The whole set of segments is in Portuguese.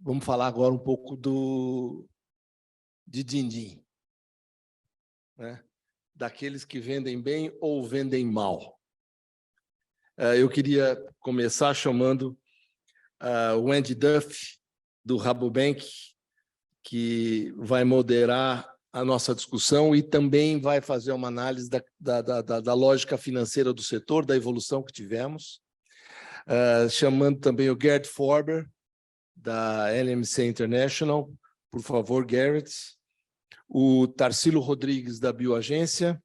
Vamos falar agora um pouco de din-din, né? Daqueles que vendem bem ou vendem mal. Eu queria começar chamando o Andy Duff, do Rabobank, que vai moderar a nossa discussão e também vai fazer uma análise da lógica financeira do setor, da evolução que tivemos. Chamando também o Gerd Forber, da LMC International. Por favor, Garrett. O Tarsilo Rodrigues, da Bioagência.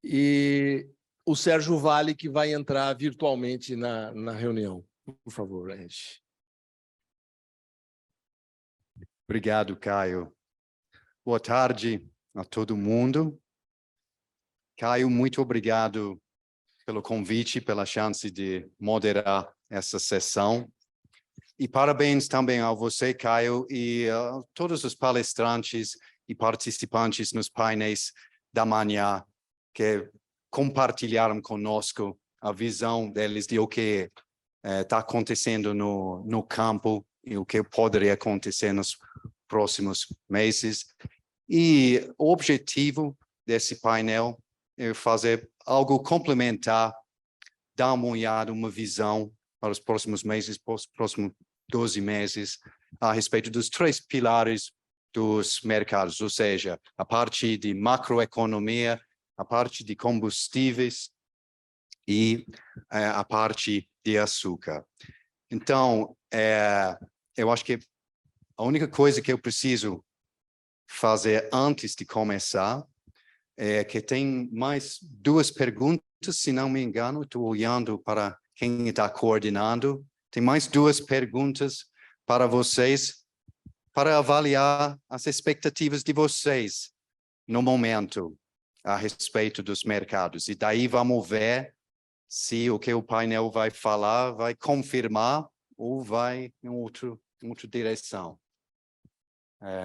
E o Sérgio Vale, que vai entrar virtualmente na reunião. Por favor, Andy. Obrigado, Caio. Boa tarde a todo mundo. Caio, muito obrigado pelo convite, pela chance de moderar essa sessão. E parabéns também a você, Caio, e a todos os palestrantes e participantes nos painéis da manhã que compartilharam conosco a visão deles de o que está acontecendo no campo e o que poderia acontecer nos próximos meses. E o objetivo desse painel é fazer algo complementar, dar uma olhada, uma visão para os próximos meses, para os próximos 12 meses, a respeito dos 3 pilares dos mercados, ou seja, a parte de macroeconomia, a parte de combustíveis e a parte de açúcar. Então, eu acho que a única coisa que eu preciso fazer antes de começar é que tem mais 2 perguntas, se não me engano, estou olhando para quem está coordenando. Tem mais 2 perguntas para vocês, para avaliar as expectativas de vocês no momento a respeito dos mercados. E daí vamos ver se o que o painel vai falar vai confirmar ou vai em outra direção.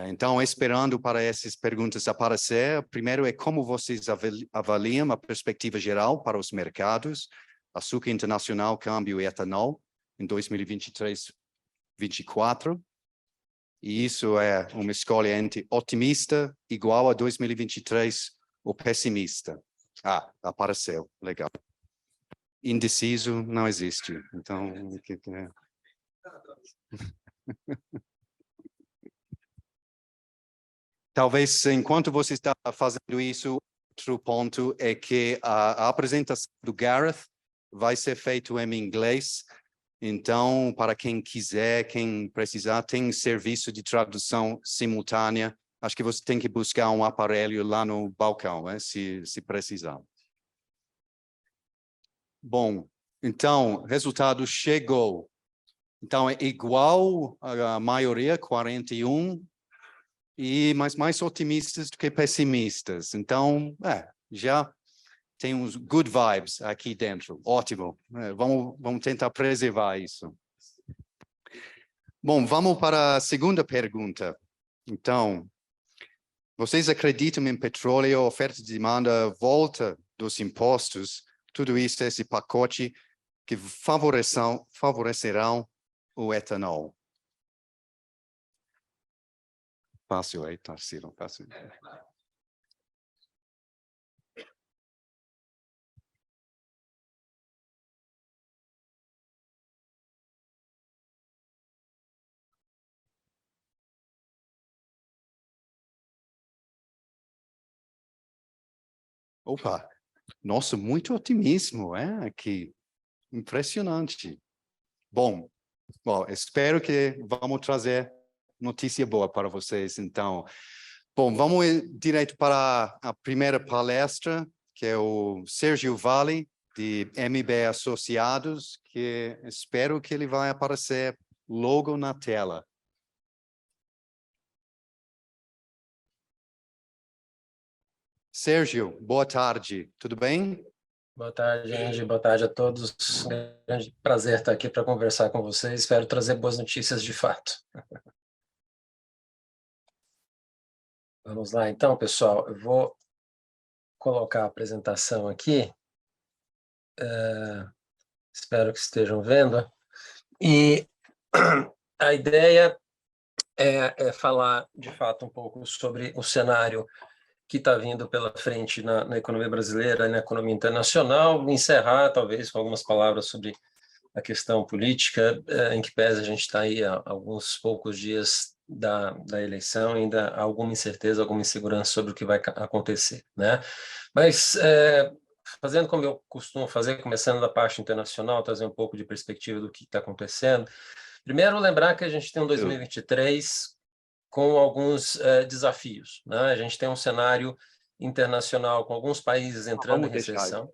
Então, esperando para essas perguntas aparecer, primeiro é como vocês avaliam a perspectiva geral para os mercados, açúcar internacional, câmbio e etanol, em 2023-24. E isso é uma escolha entre otimista, igual a 2023, ou pessimista. Apareceu, legal. Indeciso não existe. Então, talvez, enquanto você está fazendo isso, outro ponto é que a apresentação do Gareth vai ser feita em inglês. Então, para quem quiser, quem precisar, tem serviço de tradução simultânea. Acho que você tem que buscar um aparelho lá no balcão, se precisar. Bom, então, o resultado chegou. Então, é igual a maioria, 41, mas mais otimistas do que pessimistas. Então, já tem uns good vibes aqui dentro. Ótimo. Vamos tentar preservar isso. Bom, vamos para a segunda pergunta. Então, vocês acreditam em petróleo, oferta e demanda, volta dos impostos, tudo isso, esse pacote que favorecerão o etanol? Fácil aí, Tarsilo, fácil. Opa, nossa, muito otimismo, aqui. Impressionante. Bom, espero que vamos trazer notícia boa para vocês, então. Bom, vamos direto para a primeira palestra, que é o Sérgio Vale, de MB Associados, que espero que ele vai aparecer logo na tela. Sérgio, boa tarde, tudo bem? Boa tarde, Andy. Boa tarde a todos. Grande prazer estar aqui para conversar com vocês. Espero trazer boas notícias de fato. Vamos lá, então, pessoal. Eu vou colocar a apresentação aqui. Espero que estejam vendo. E a ideia é falar, de fato, um pouco sobre o cenário que está vindo pela frente na economia brasileira e na economia internacional, encerrar, talvez, com algumas palavras sobre a questão política, em que pese a gente está aí há alguns poucos dias da eleição, ainda há alguma incerteza, alguma insegurança sobre o que vai acontecer, né? Mas, fazendo como eu costumo fazer, começando da parte internacional, trazer um pouco de perspectiva do que está acontecendo. Primeiro, lembrar que a gente tem um 2023 com alguns desafios, né? A gente tem um cenário internacional com alguns países entrando em recessão.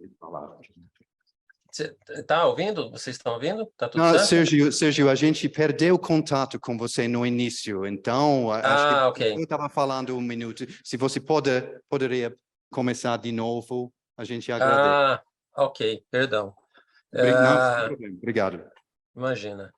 Você está ouvindo? Vocês estão ouvindo? Está tudo Não, certo? Sérgio, a gente perdeu contato com você no início, então acho que Ok. eu estava falando um minuto. Se você poderia começar de novo, a gente agradece. Ok, perdão. Não, sem problema. Obrigado. Imagina.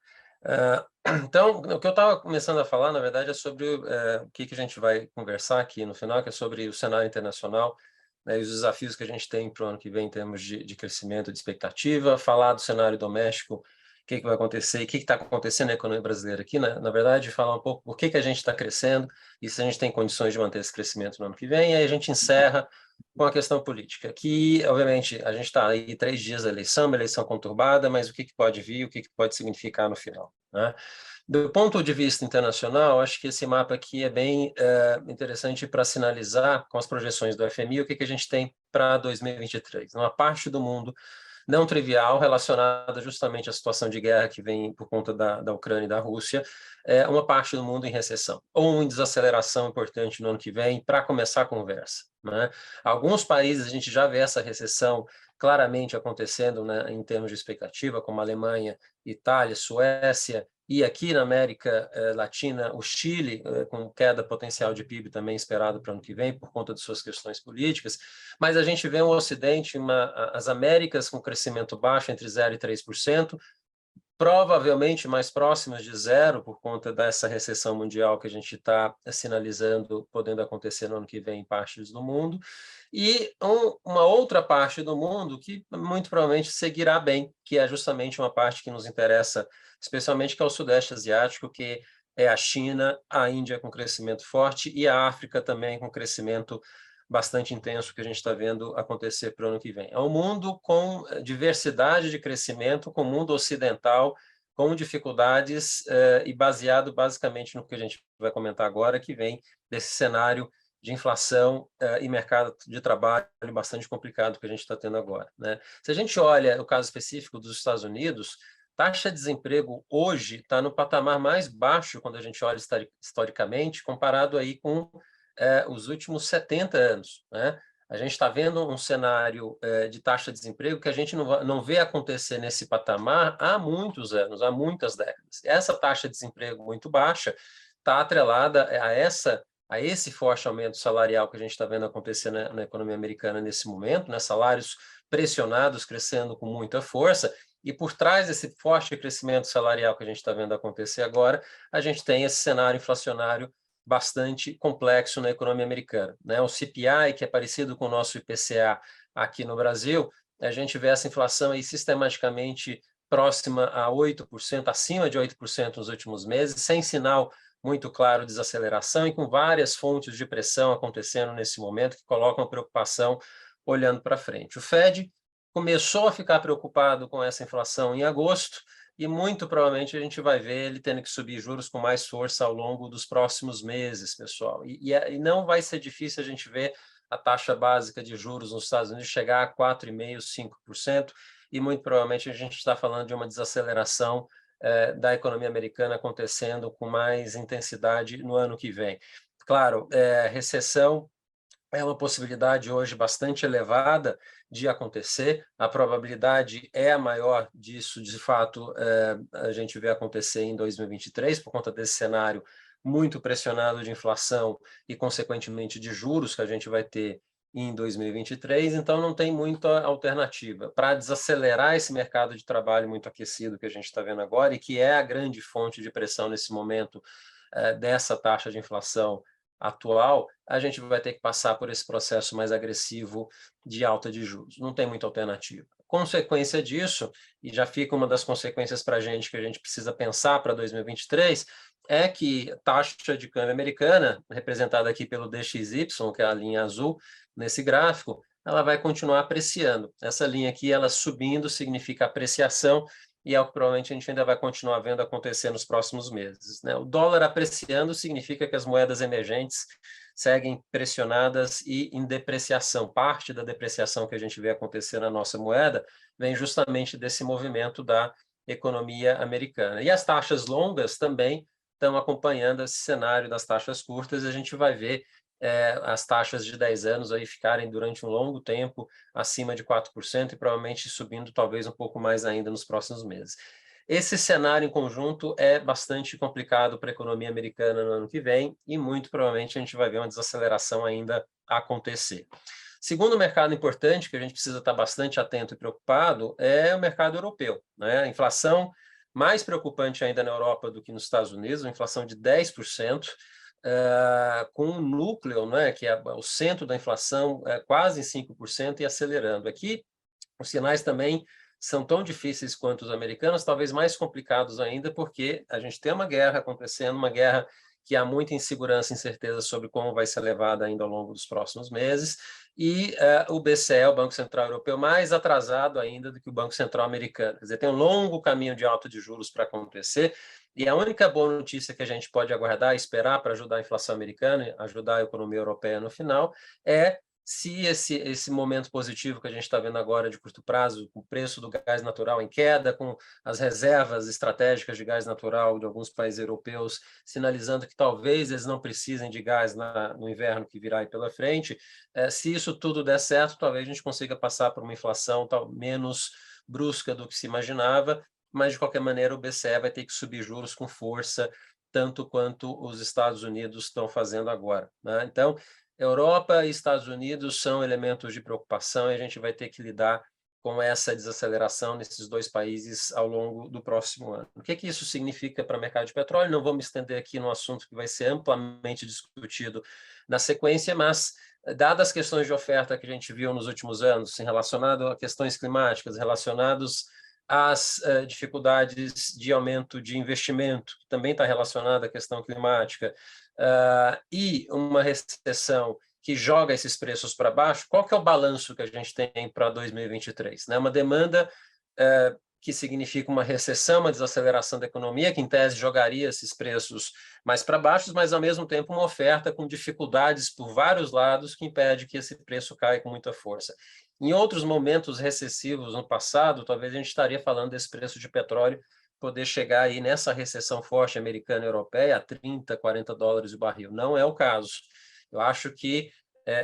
Então, o que eu estava começando a falar, na verdade, é sobre o que a gente vai conversar aqui no final, que é sobre o cenário internacional, né, e os desafios que a gente tem para o ano que vem em termos de crescimento, de expectativa, falar do cenário doméstico, o que vai acontecer e o que está acontecendo na economia brasileira aqui, né? Na verdade, falar um pouco por que a gente está crescendo e se a gente tem condições de manter esse crescimento no ano que vem, e aí a gente encerra com a questão política, que, obviamente, a gente está aí 3 dias da eleição, uma eleição conturbada, mas o que pode vir, o que pode significar no final, né? Do ponto de vista internacional, acho que esse mapa aqui é bem interessante para sinalizar com as projeções do FMI o que a gente tem para 2023. Uma parte do mundo não trivial, relacionada justamente à situação de guerra que vem por conta da Ucrânia e da Rússia, uma parte do mundo em recessão, ou em desaceleração importante no ano que vem, para começar a conversa, né? Alguns países a gente já vê essa recessão claramente acontecendo, né, em termos de expectativa, como a Alemanha, Itália, Suécia, e aqui na América Latina, o Chile, com queda potencial de PIB também esperado para o ano que vem, por conta de suas questões políticas, mas a gente vê um Ocidente, as Américas com crescimento baixo, entre 0% e 3%, provavelmente mais próximas de zero, por conta dessa recessão mundial que a gente está sinalizando, podendo acontecer no ano que vem em partes do mundo, e uma outra parte do mundo que muito provavelmente seguirá bem, que é justamente uma parte que nos interessa, especialmente, que é o Sudeste Asiático, que é a China, a Índia com crescimento forte e a África também com crescimento bastante intenso que a gente está vendo acontecer para o ano que vem. É um mundo com diversidade de crescimento, com o mundo ocidental com dificuldades e baseado basicamente no que a gente vai comentar agora, que vem desse cenário de inflação e mercado de trabalho bastante complicado que a gente está tendo agora, né? Se a gente olha o caso específico dos Estados Unidos, taxa de desemprego hoje está no patamar mais baixo quando a gente olha historicamente, comparado aí com os últimos 70 anos, né? A gente está vendo um cenário de taxa de desemprego que a gente não vê acontecer nesse patamar há muitos anos, há muitas décadas. Essa taxa de desemprego muito baixa está atrelada a esse forte aumento salarial que a gente está vendo acontecer na economia americana nesse momento, né? Salários pressionados, crescendo com muita força, e por trás desse forte crescimento salarial que a gente está vendo acontecer agora, a gente tem esse cenário inflacionário bastante complexo na economia americana, né? O CPI, que é parecido com o nosso IPCA aqui no Brasil, a gente vê essa inflação aí sistematicamente próxima a 8%, acima de 8% nos últimos meses, sem sinal muito claro de desaceleração e com várias fontes de pressão acontecendo nesse momento que colocam preocupação olhando para frente. O Fed começou a ficar preocupado com essa inflação em agosto, e muito provavelmente a gente vai ver ele tendo que subir juros com mais força ao longo dos próximos meses, pessoal. E não vai ser difícil a gente ver a taxa básica de juros nos Estados Unidos chegar a 4,5%, 5%, e muito provavelmente a gente está falando de uma desaceleração da economia americana acontecendo com mais intensidade no ano que vem. Claro, recessão é uma possibilidade hoje bastante elevada de acontecer, a probabilidade é a maior disso, de fato, a gente vê acontecer em 2023, por conta desse cenário muito pressionado de inflação e, consequentemente, de juros que a gente vai ter em 2023, então não tem muita alternativa. Para desacelerar esse mercado de trabalho muito aquecido que a gente está vendo agora, e que é a grande fonte de pressão nesse momento dessa taxa de inflação atual, a gente vai ter que passar por esse processo mais agressivo de alta de juros. Não tem muita alternativa. consequência disso, e já fica uma das consequências para a gente que a gente precisa pensar para 2023, é que a taxa de câmbio americana, representada aqui pelo DXY, que é a linha azul nesse gráfico, ela vai continuar apreciando. Essa linha aqui, ela subindo, significa apreciação, e é o que provavelmente a gente ainda vai continuar vendo acontecer nos próximos meses, né? O dólar apreciando significa que as moedas emergentes seguem pressionadas e em depreciação. Parte da depreciação que a gente vê acontecer na nossa moeda vem justamente desse movimento da economia americana. E as taxas longas também estão acompanhando esse cenário das taxas curtas, e a gente vai ver as taxas de 10 anos aí ficarem durante um longo tempo acima de 4% e provavelmente subindo talvez um pouco mais ainda nos próximos meses. Esse cenário em conjunto é bastante complicado para a economia americana no ano que vem e muito provavelmente a gente vai ver uma desaceleração ainda acontecer. Segundo mercado importante que a gente precisa estar bastante atento e preocupado é o mercado europeu, né? A inflação mais preocupante ainda na Europa do que nos Estados Unidos, uma inflação de 10%, com um núcleo, né, que é o centro da inflação, quase em 5% e acelerando. Aqui, os sinais também são tão difíceis quanto os americanos, talvez mais complicados ainda, porque a gente tem uma guerra acontecendo, uma guerra que há muita insegurança e incerteza sobre como vai ser levada ainda ao longo dos próximos meses, e o BCE, o Banco Central Europeu, mais atrasado ainda do que o Banco Central Americano. Quer dizer, tem um longo caminho de alta de juros para acontecer, e a única boa notícia que a gente pode aguardar e esperar para ajudar a inflação americana e ajudar a economia europeia no final é se esse momento positivo que a gente está vendo agora de curto prazo, com o preço do gás natural em queda, com as reservas estratégicas de gás natural de alguns países europeus, sinalizando que talvez eles não precisem de gás no inverno que virá aí pela frente, se isso tudo der certo, talvez a gente consiga passar por uma inflação menos brusca do que se imaginava, mas de qualquer maneira o BCE vai ter que subir juros com força, tanto quanto os Estados Unidos estão fazendo agora, né? Então, Europa e Estados Unidos são elementos de preocupação e a gente vai ter que lidar com essa desaceleração nesses dois países ao longo do próximo ano. O que isso significa para o mercado de petróleo? Não vou me estender aqui no assunto que vai ser amplamente discutido na sequência, mas dadas as questões de oferta que a gente viu nos últimos anos, relacionado a questões climáticas, relacionados às dificuldades de aumento de investimento, que também está relacionada à questão climática, e uma recessão que joga esses preços para baixo, qual que é o balanço que a gente tem para 2023? Né? Uma demanda que significa uma recessão, uma desaceleração da economia, que em tese jogaria esses preços mais para baixo, mas ao mesmo tempo uma oferta com dificuldades por vários lados que impede que esse preço caia com muita força. Em outros momentos recessivos no passado, talvez a gente estaria falando desse preço de petróleo poder chegar aí nessa recessão forte americana e europeia a 30, 40 dólares o barril. Não é o caso. Eu acho que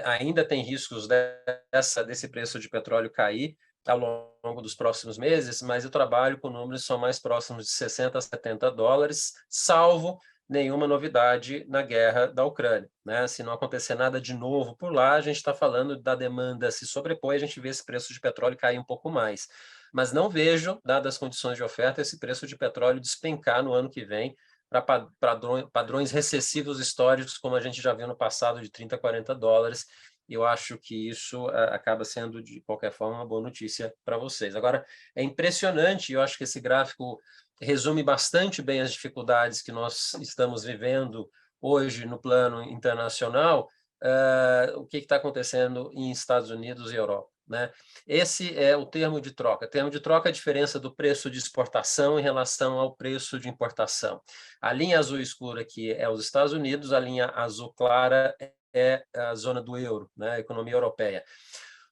ainda tem riscos desse preço de petróleo cair ao longo dos próximos meses, mas eu trabalho com números que são mais próximos de 60 a 70 dólares, salvo nenhuma novidade na guerra da Ucrânia, né? Se não acontecer nada de novo por lá, a gente está falando da demanda se sobrepõe, a gente vê esse preço de petróleo cair um pouco mais. Mas não vejo, dadas as condições de oferta, esse preço de petróleo despencar no ano que vem para padrões recessivos históricos, como a gente já viu no passado, de 30 a 40 dólares. Eu acho que isso acaba sendo, de qualquer forma, uma boa notícia para vocês. Agora, é impressionante, eu acho que esse gráfico resume bastante bem as dificuldades que nós estamos vivendo hoje no plano internacional, o que está acontecendo em Estados Unidos e Europa, né? Esse é o termo de troca. O termo de troca é a diferença do preço de exportação em relação ao preço de importação. A linha azul escura aqui é os Estados Unidos, a linha azul clara é a zona do euro, né? A economia europeia.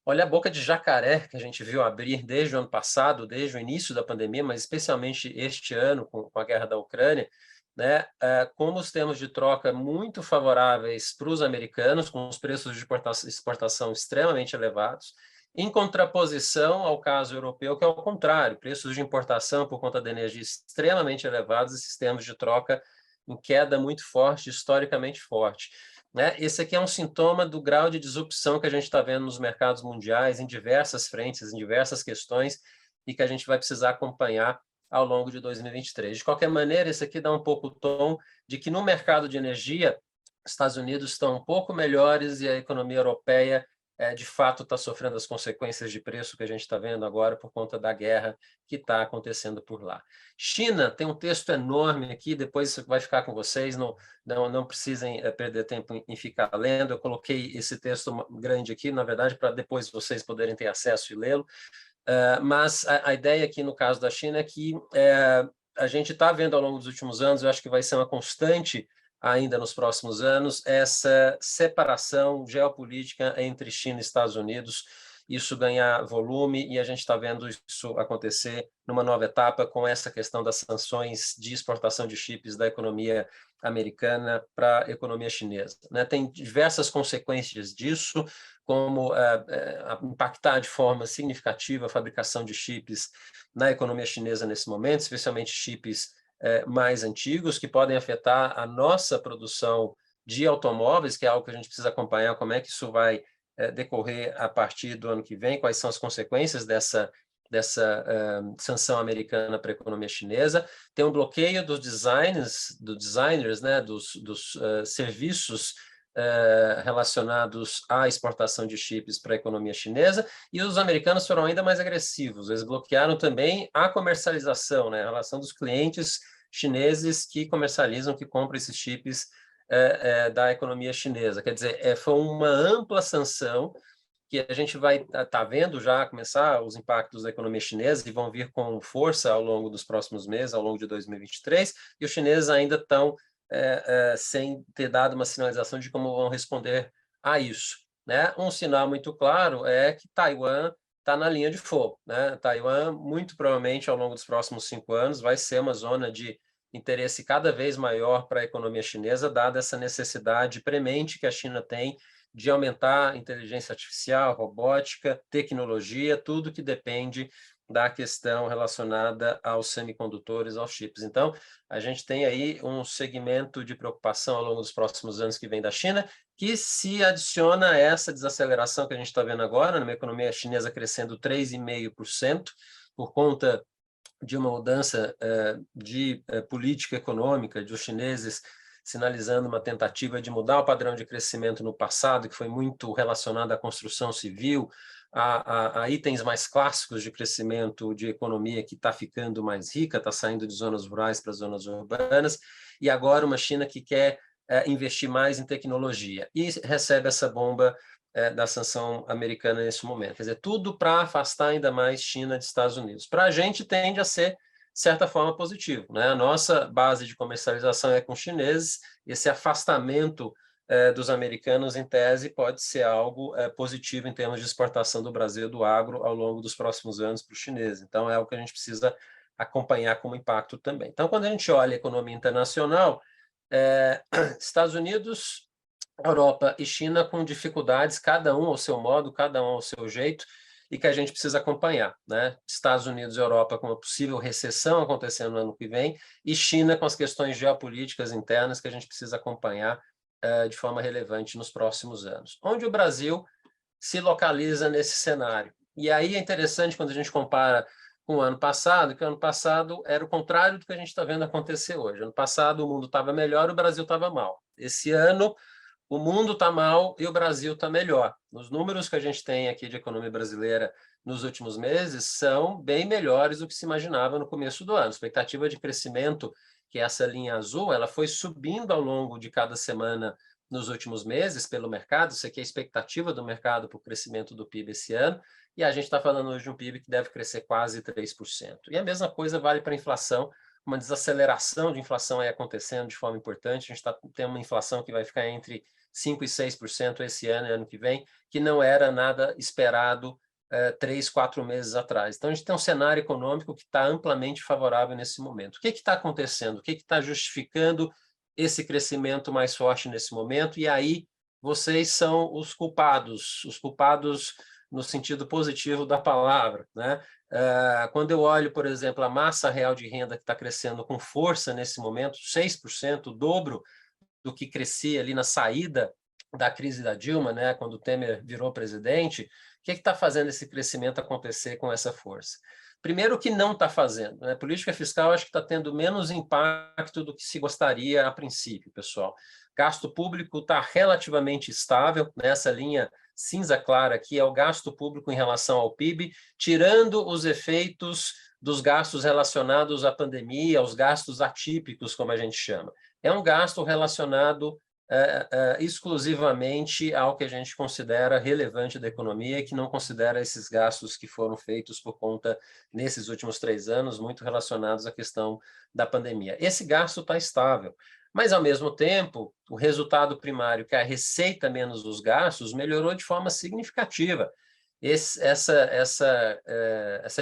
Olha a boca de jacaré que a gente viu abrir desde o ano passado, desde o início da pandemia, mas especialmente este ano, com a guerra da Ucrânia, né? Como os termos de troca muito favoráveis para os americanos, com os preços de exportação extremamente elevados, em contraposição ao caso europeu, que é o contrário, preços de importação por conta da energia extremamente elevados e sistemas de troca em queda muito forte, historicamente forte. Né? Esse aqui é um sintoma do grau de disrupção que a gente está vendo nos mercados mundiais, em diversas frentes, em diversas questões, e que a gente vai precisar acompanhar ao longo de 2023. De qualquer maneira, esse aqui dá um pouco o tom de que no mercado de energia, os Estados Unidos estão um pouco melhores e a economia europeia de fato está sofrendo as consequências de preço que a gente está vendo agora por conta da guerra que está acontecendo por lá. China tem um texto enorme aqui, depois isso vai ficar com vocês, não precisem perder tempo em ficar lendo. Eu coloquei esse texto grande aqui, na verdade, para depois vocês poderem ter acesso e lê-lo. Mas a ideia aqui no caso da China é que a gente está vendo ao longo dos últimos anos, eu acho que vai ser uma constante ainda nos próximos anos, essa separação geopolítica entre China e Estados Unidos, isso ganhar volume, e a gente está vendo isso acontecer numa nova etapa com essa questão das sanções de exportação de chips da economia americana para a economia chinesa, né? Tem diversas consequências disso, como impactar de forma significativa a fabricação de chips na economia chinesa nesse momento, especialmente chips mais antigos, que podem afetar a nossa produção de automóveis, que é algo que a gente precisa acompanhar, como é que isso vai decorrer a partir do ano que vem, quais são as consequências dessa sanção americana para a economia chinesa. Tem um bloqueio dos designers, né, dos serviços relacionados à exportação de chips para a economia chinesa, e os americanos foram ainda mais agressivos. Eles bloquearam também a comercialização, né, a relação dos clientes chineses que comercializam, que compram esses chips da economia chinesa. Quer dizer, foi uma ampla sanção que a gente vai estar vendo já começar os impactos da economia chinesa e vão vir com força ao longo dos próximos meses, ao longo de 2023, e os chineses ainda estão sem ter dado uma sinalização de como vão responder a isso, né? Um sinal muito claro é que Taiwan está na linha de fogo, né? Taiwan, muito provavelmente, ao longo dos próximos 5 anos, vai ser uma zona de interesse cada vez maior para a economia chinesa, dada essa necessidade premente que a China tem de aumentar a inteligência artificial, robótica, tecnologia, tudo que depende da questão relacionada aos semicondutores, aos chips. Então, a gente tem aí um segmento de preocupação ao longo dos próximos anos que vem da China, que se adiciona a essa desaceleração que a gente está vendo agora, numa economia chinesa crescendo 3,5%, por conta de uma mudança de política econômica, dos chineses sinalizando uma tentativa de mudar o padrão de crescimento no passado, que foi muito relacionado à construção civil, a itens mais clássicos de crescimento de economia que está ficando mais rica, está saindo de zonas rurais para zonas urbanas, e agora uma China que quer investir mais em tecnologia, e recebe essa bomba da sanção americana nesse momento. Quer dizer, tudo para afastar ainda mais China de Estados Unidos. Para a gente tende a ser, de certa forma, positivo, né? A nossa base de comercialização é com os chineses, esse afastamento dos americanos, em tese, pode ser algo positivo em termos de exportação do Brasil do agro ao longo dos próximos anos para os chineses. Então, é algo que a gente precisa acompanhar como impacto também. Então, quando a gente olha a economia internacional, Estados Unidos, Europa e China com dificuldades, cada um ao seu modo, cada um ao seu jeito, e que a gente precisa acompanhar, né? Estados Unidos e Europa com uma possível recessão acontecendo no ano que vem, e China com as questões geopolíticas internas que a gente precisa acompanhar de forma relevante nos próximos anos. Onde o Brasil se localiza nesse cenário? E aí é interessante quando a gente compara com o ano passado, que o ano passado era o contrário do que a gente está vendo acontecer hoje. Ano passado o mundo estava melhor, o Brasil estava mal. Esse ano o mundo está mal e o Brasil está melhor. Os números que a gente tem aqui de economia brasileira nos últimos meses são bem melhores do que se imaginava no começo do ano. A expectativa de crescimento, que é essa linha azul, ela foi subindo ao longo de cada semana nos últimos meses pelo mercado. Isso aqui é a expectativa do mercado para o crescimento do PIB esse ano, e a gente está falando hoje de um PIB que deve crescer quase 3%. E a mesma coisa vale para a inflação, uma desaceleração de inflação aí acontecendo de forma importante. A gente está tendo uma inflação que vai ficar entre 5% e 6% esse ano e ano que vem, que não era nada esperado 3, 4 meses atrás. Então, a gente tem um cenário econômico que está amplamente favorável nesse momento. O que está acontecendo? O que está justificando esse crescimento mais forte nesse momento? E aí, vocês são os culpados no sentido positivo da palavra, né? Quando eu olho, por exemplo, a massa real de renda que está crescendo com força nesse momento, 6%, o dobro do que crescia ali na saída da crise da Dilma, né, quando o Temer virou presidente, o que está fazendo esse crescimento acontecer com essa força? Primeiro, o que não está fazendo, né? Política fiscal acho que está tendo menos impacto do que se gostaria a princípio, pessoal. Gasto público está relativamente estável, nessa linha cinza clara aqui é o gasto público em relação ao PIB, tirando os efeitos dos gastos relacionados à pandemia, os gastos atípicos, como a gente chama. É um gasto relacionado exclusivamente ao que a gente considera relevante da economia, e que não considera esses gastos que foram feitos por conta, nesses últimos 3 anos, muito relacionados à questão da pandemia. Esse gasto está estável, mas, ao mesmo tempo, o resultado primário, que é a receita menos os gastos, melhorou de forma significativa. Essa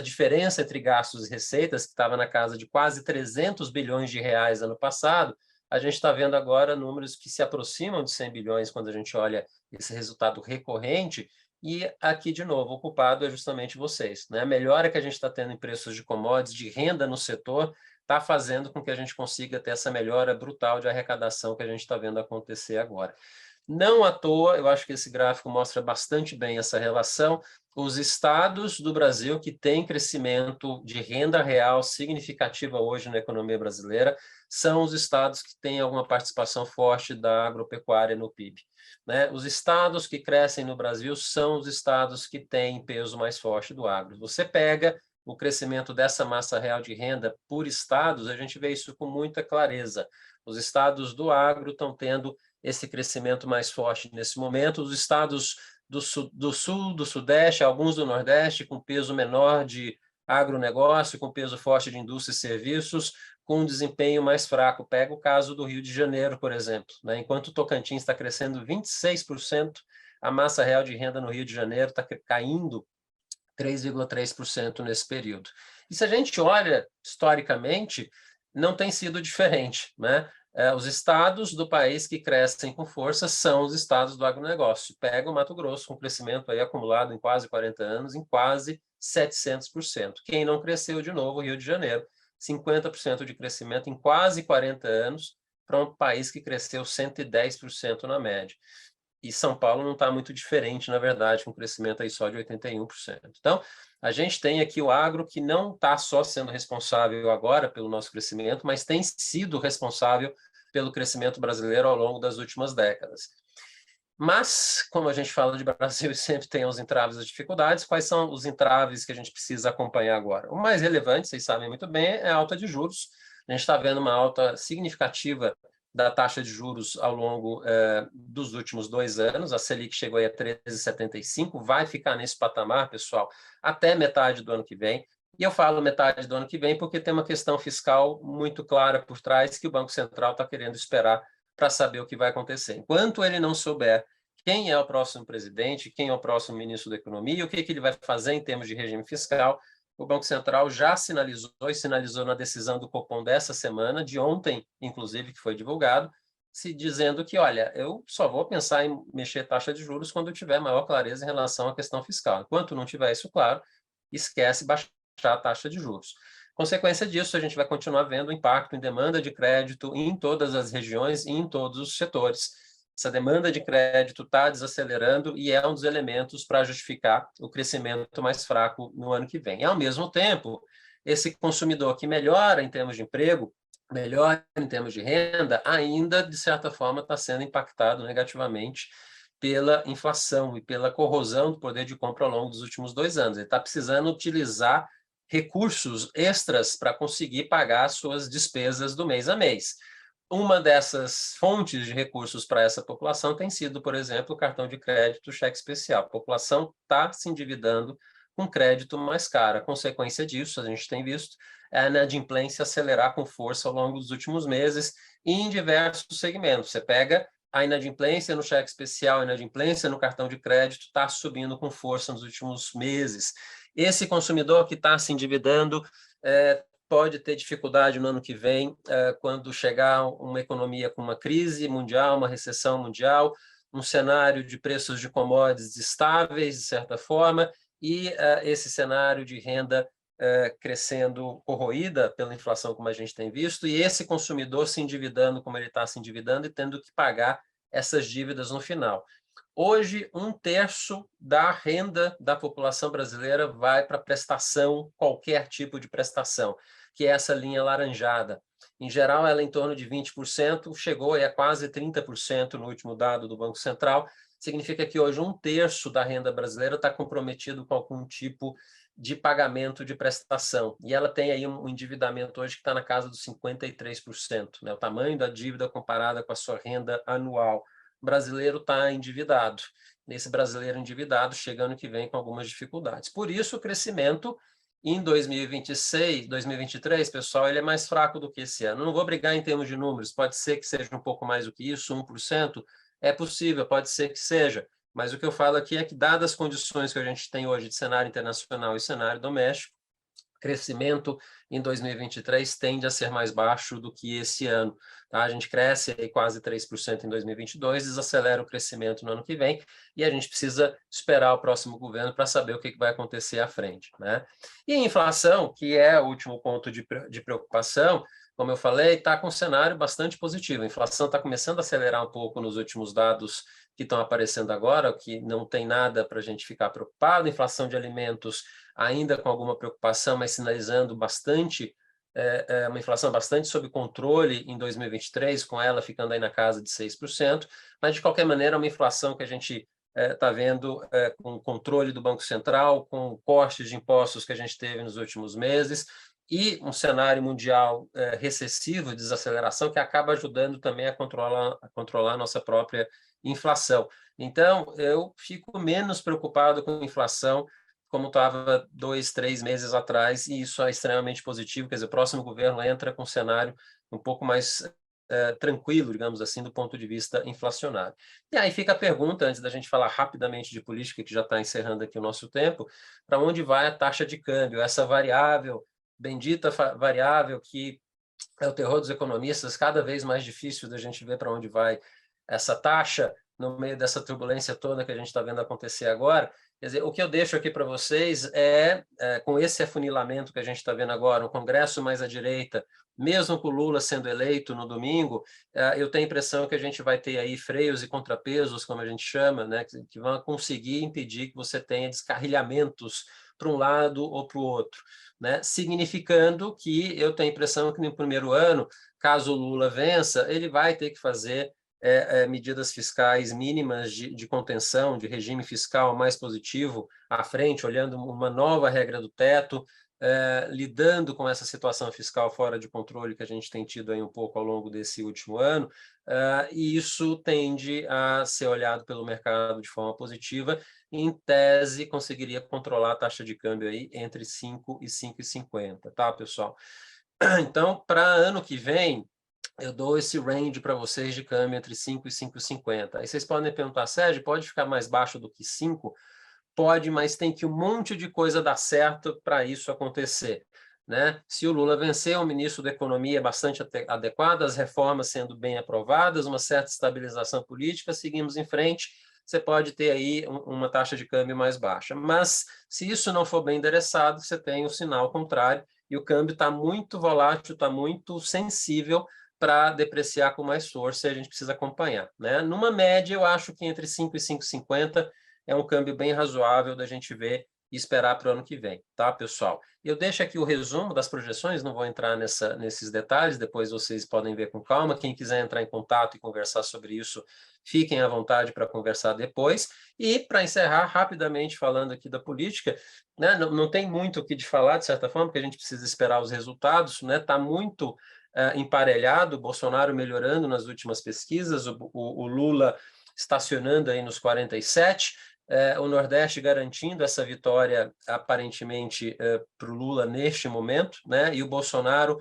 diferença entre gastos e receitas, que estava na casa de quase 300 bilhões de reais ano passado, a gente está vendo agora números que se aproximam de 100 bilhões quando a gente olha esse resultado recorrente, e aqui, de novo, o culpado é justamente vocês, né? A melhora que a gente está tendo em preços de commodities, de renda no setor, está fazendo com que a gente consiga ter essa melhora brutal de arrecadação que a gente está vendo acontecer agora. Não à toa, eu acho que esse gráfico mostra bastante bem essa relação. Os estados do Brasil que têm crescimento de renda real significativa hoje na economia brasileira são os estados que têm alguma participação forte da agropecuária no PIB, né? Os estados que crescem no Brasil são os estados que têm peso mais forte do agro. Você pega o crescimento dessa massa real de renda por estados, a gente vê isso com muita clareza. Os estados do agro estão tendo esse crescimento mais forte nesse momento. Os estados do sul, do sudeste, alguns do nordeste, com peso menor de agronegócio, com peso forte de indústria e serviços, com um desempenho mais fraco. Pega o caso do Rio de Janeiro, por exemplo, né? Enquanto o Tocantins está crescendo 26%, a massa real de renda no Rio de Janeiro está caindo 3,3% nesse período. E se a gente olha historicamente, não tem sido diferente, né? Os estados do país que crescem com força são os estados do agronegócio. Pega o Mato Grosso, com crescimento aí acumulado em quase 40 anos, em quase 700%. Quem não cresceu, de novo, o Rio de Janeiro, 50% de crescimento em quase 40 anos, para um país que cresceu 110% na média. E São Paulo não está muito diferente, na verdade, com um crescimento aí só de 81%. Então, a gente tem aqui o agro que não está só sendo responsável agora pelo nosso crescimento, mas tem sido responsável pelo crescimento brasileiro ao longo das últimas décadas. Mas, como a gente fala de Brasil e sempre tem os entraves e as dificuldades, quais são os entraves que a gente precisa acompanhar agora? O mais relevante, vocês sabem muito bem, é a alta de juros. A gente está vendo uma alta significativa da taxa de juros ao longo dos últimos 2 anos. A Selic chegou aí a 13,75, vai ficar nesse patamar, pessoal, até metade do ano que vem. E eu falo metade do ano que vem porque tem uma questão fiscal muito clara por trás que o Banco Central está querendo esperar para saber o que vai acontecer. Enquanto ele não souber quem é o próximo presidente, quem é o próximo ministro da Economia, o que ele vai fazer em termos de regime fiscal, o Banco Central já sinalizou e sinalizou na decisão do Copom dessa semana, de ontem, inclusive, que foi divulgado, se dizendo que, olha, eu só vou pensar em mexer taxa de juros quando eu tiver maior clareza em relação à questão fiscal. Enquanto não tiver isso claro, esquece baixar a taxa de juros. Consequência disso, a gente vai continuar vendo o impacto em demanda de crédito em todas as regiões e em todos os setores. Essa demanda de crédito está desacelerando e é um dos elementos para justificar o crescimento mais fraco no ano que vem. E, ao mesmo tempo, esse consumidor que melhora em termos de emprego, melhora em termos de renda, ainda, de certa forma, está sendo impactado negativamente pela inflação e pela corrosão do poder de compra ao longo dos últimos 2 anos. Ele está precisando utilizar recursos extras para conseguir pagar as suas despesas do mês a mês. Uma dessas fontes de recursos para essa população tem sido, por exemplo, o cartão de crédito, o cheque especial. A população está se endividando com crédito mais caro. A consequência disso, a gente tem visto, é a inadimplência acelerar com força ao longo dos últimos meses em diversos segmentos. Você pega a inadimplência no cheque especial, a inadimplência no cartão de crédito está subindo com força nos últimos meses. Esse consumidor que está se endividando pode ter dificuldade no ano que vem, quando chegar uma economia com uma crise mundial, uma recessão mundial, um cenário de preços de commodities estáveis, de certa forma, e esse cenário de renda crescendo corroída pela inflação, como a gente tem visto, e esse consumidor se endividando como ele está se endividando e tendo que pagar essas dívidas no final. Hoje, 1/3 da renda da população brasileira vai para prestação, qualquer tipo de prestação, que é essa linha laranjada. Em geral, ela é em torno de 20%, chegou a quase 30% no último dado do Banco Central. significa que hoje 1/3 da renda brasileira está comprometido com algum tipo de pagamento de prestação. E ela tem aí um endividamento hoje que está na casa dos 53%, né? O tamanho da dívida comparada com a sua renda anual. O brasileiro está endividado. Esse brasileiro endividado chega ano que vem com algumas dificuldades. Por isso, o crescimento em 2026, 2023, pessoal, ele é mais fraco do que esse ano. Não vou brigar em termos de números, pode ser que seja um pouco mais do que isso, 1%, é possível, pode ser que seja, mas o que eu falo aqui é que, dadas as condições que a gente tem hoje de cenário internacional e cenário doméstico, crescimento em 2023 tende a ser mais baixo do que esse ano. Tá? A gente cresce aí quase 3% em 2022, desacelera o crescimento no ano que vem, e a gente precisa esperar o próximo governo para saber o que vai acontecer à frente. Né? E a inflação, que é o último ponto de preocupação, como eu falei, está com um cenário bastante positivo. A inflação está começando a acelerar um pouco nos últimos dados que estão aparecendo agora, que não tem nada para a gente ficar preocupado. Inflação de alimentos ainda com alguma preocupação, mas sinalizando bastante, uma inflação bastante sob controle em 2023, com ela ficando aí na casa de 6%, mas, de qualquer maneira, é uma inflação que a gente está vendo com o controle do Banco Central, com cortes de impostos que a gente teve nos últimos meses, e um cenário mundial recessivo, desaceleração, que acaba ajudando também a controlar a nossa própria inflação. Então, eu fico menos preocupado com a inflação como estava 2, 3 meses atrás, e isso é extremamente positivo. Quer dizer, o próximo governo entra com um cenário um pouco mais tranquilo, digamos assim, do ponto de vista inflacionário. E aí fica a pergunta, antes da gente falar rapidamente de política, que já está encerrando aqui o nosso tempo, para onde vai a taxa de câmbio, essa variável, bendita variável que é o terror dos economistas, cada vez mais difícil da gente ver para onde vai essa taxa no meio dessa turbulência toda que a gente está vendo acontecer agora. Quer dizer, o que eu deixo aqui para vocês com esse afunilamento que a gente está vendo agora, um Congresso mais à direita, mesmo com o Lula sendo eleito no domingo, eu tenho a impressão que a gente vai ter aí freios e contrapesos, como a gente chama, né, que vão conseguir impedir que você tenha descarrilhamentos para um lado ou para o outro, né, significando que eu tenho a impressão que no primeiro ano, caso o Lula vença, ele vai ter que fazer medidas fiscais mínimas de contenção, de regime fiscal mais positivo à frente, olhando uma nova regra do teto, lidando com essa situação fiscal fora de controle que a gente tem tido aí um pouco ao longo desse último ano, e isso tende a ser olhado pelo mercado de forma positiva. Em tese, conseguiria controlar a taxa de câmbio aí entre 5 e 5,50, tá, pessoal? Então, para ano que vem, eu dou esse range para vocês de câmbio entre 5 e 5,50. Aí vocês podem perguntar, Sérgio, pode ficar mais baixo do que 5? Pode, mas tem que um monte de coisa dar certo para isso acontecer. Né? Se o Lula vencer, o ministro da Economia é bastante adequado, as reformas sendo bem aprovadas, uma certa estabilização política, seguimos em frente, você pode ter aí uma taxa de câmbio mais baixa. Mas, se isso não for bem endereçado, você tem o sinal contrário, e o câmbio está muito volátil, está muito sensível para depreciar com mais força, e a gente precisa acompanhar. Né? Numa média, eu acho que entre 5 e 5,50 é um câmbio bem razoável da gente ver e esperar para o ano que vem, tá, pessoal? Eu deixo aqui o resumo das projeções, não vou entrar nesses detalhes, depois vocês podem ver com calma. Quem quiser entrar em contato e conversar sobre isso, fiquem à vontade para conversar depois. E, para encerrar, rapidamente falando aqui da política, né, não tem muito o que de falar, de certa forma, porque a gente precisa esperar os resultados, né? Está muito emparelhado, o Bolsonaro melhorando nas últimas pesquisas, o Lula estacionando aí nos 47%, o Nordeste garantindo essa vitória, aparentemente, para o Lula neste momento, né? E o Bolsonaro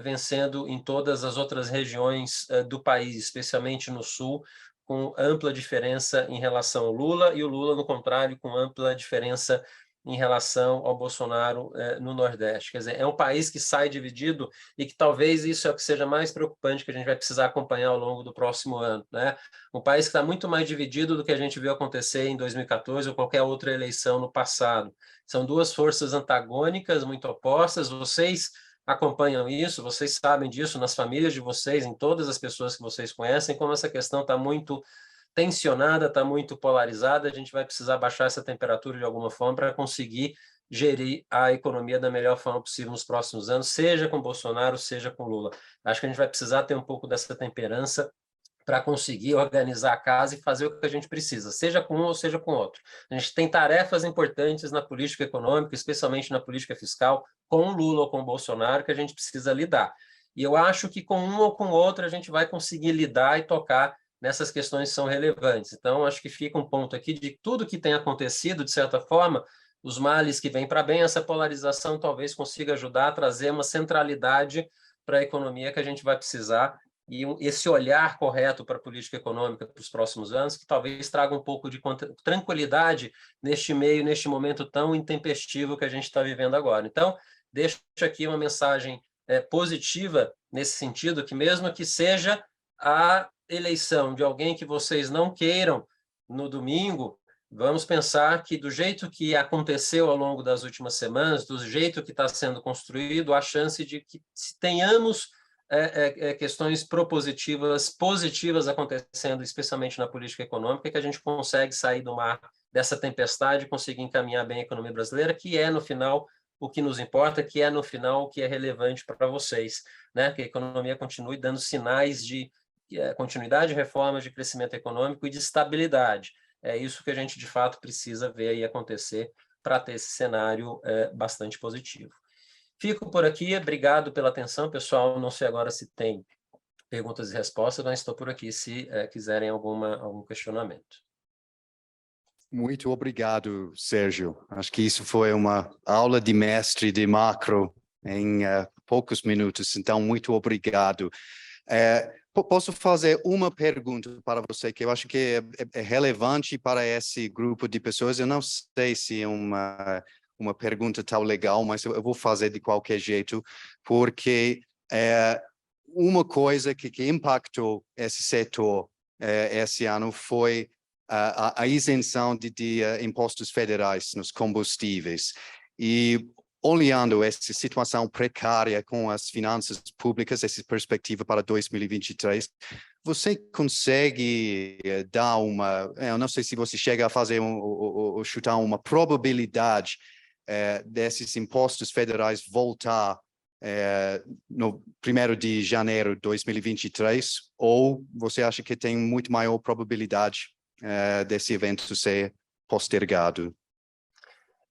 vencendo em todas as outras regiões do país, especialmente no Sul, com ampla diferença em relação ao Lula, e o Lula, no contrário, com ampla diferença em relação ao Bolsonaro no Nordeste. Quer dizer, é um país que sai dividido, e que talvez isso é o que seja mais preocupante, que a gente vai precisar acompanhar ao longo do próximo ano. Né? Um país que está muito mais dividido do que a gente viu acontecer em 2014 ou qualquer outra eleição no passado. São duas forças antagônicas, muito opostas. Vocês acompanham isso, vocês sabem disso nas famílias de vocês, em todas as pessoas que vocês conhecem, como essa questão está muito tensionada, está muito polarizada. A gente vai precisar baixar essa temperatura de alguma forma para conseguir gerir a economia da melhor forma possível nos próximos anos, seja com Bolsonaro, seja com Lula. Acho que a gente vai precisar ter um pouco dessa temperança para conseguir organizar a casa e fazer o que a gente precisa, seja com um ou seja com outro. A gente tem tarefas importantes na política econômica, especialmente na política fiscal, com o Lula ou com o Bolsonaro, que a gente precisa lidar. E eu acho que com um ou com o outro a gente vai conseguir lidar e tocar nessas questões que são relevantes. Então, acho que fica um ponto aqui de tudo que tem acontecido, de certa forma, os males que vêm para bem, essa polarização talvez consiga ajudar a trazer uma centralidade para a economia que a gente vai precisar, e esse olhar correto para a política econômica para os próximos anos, que talvez traga um pouco de tranquilidade neste meio, neste momento tão intempestivo que a gente está vivendo agora. Então, deixo aqui uma mensagem positiva nesse sentido, que mesmo que seja a eleição de alguém que vocês não queiram no domingo, vamos pensar que do jeito que aconteceu ao longo das últimas semanas, do jeito que está sendo construído, há chance de que tenhamos questões propositivas, positivas acontecendo, especialmente na política econômica, que a gente consegue sair do mar dessa tempestade e conseguir encaminhar bem a economia brasileira, que é, no final, o que nos importa, que é, no final, o que é relevante para vocês, né? Que a economia continue dando sinais de continuidade de reformas, de crescimento econômico e de estabilidade. É isso que a gente, de fato, precisa ver aí acontecer para ter esse cenário bastante positivo. Fico por aqui, obrigado pela atenção, pessoal. Não sei agora se tem perguntas e respostas, mas estou por aqui se quiserem algum questionamento. Muito obrigado, Sérgio. Acho que isso foi uma aula de mestre de macro em poucos minutos, então muito obrigado. Posso fazer uma pergunta para você que eu acho que é relevante para esse grupo de pessoas. Eu não sei se é uma pergunta tão legal, mas eu vou fazer de qualquer jeito, porque uma coisa que impactou esse setor esse ano foi a isenção de impostos federais nos combustíveis. E olhando essa situação precária com as finanças públicas, essa perspectiva para 2023, você consegue dar eu não sei se você chega a fazer chutar uma probabilidade desses impostos federais voltar no 1º de janeiro de 2023, ou você acha que tem muito maior probabilidade desse evento ser postergado?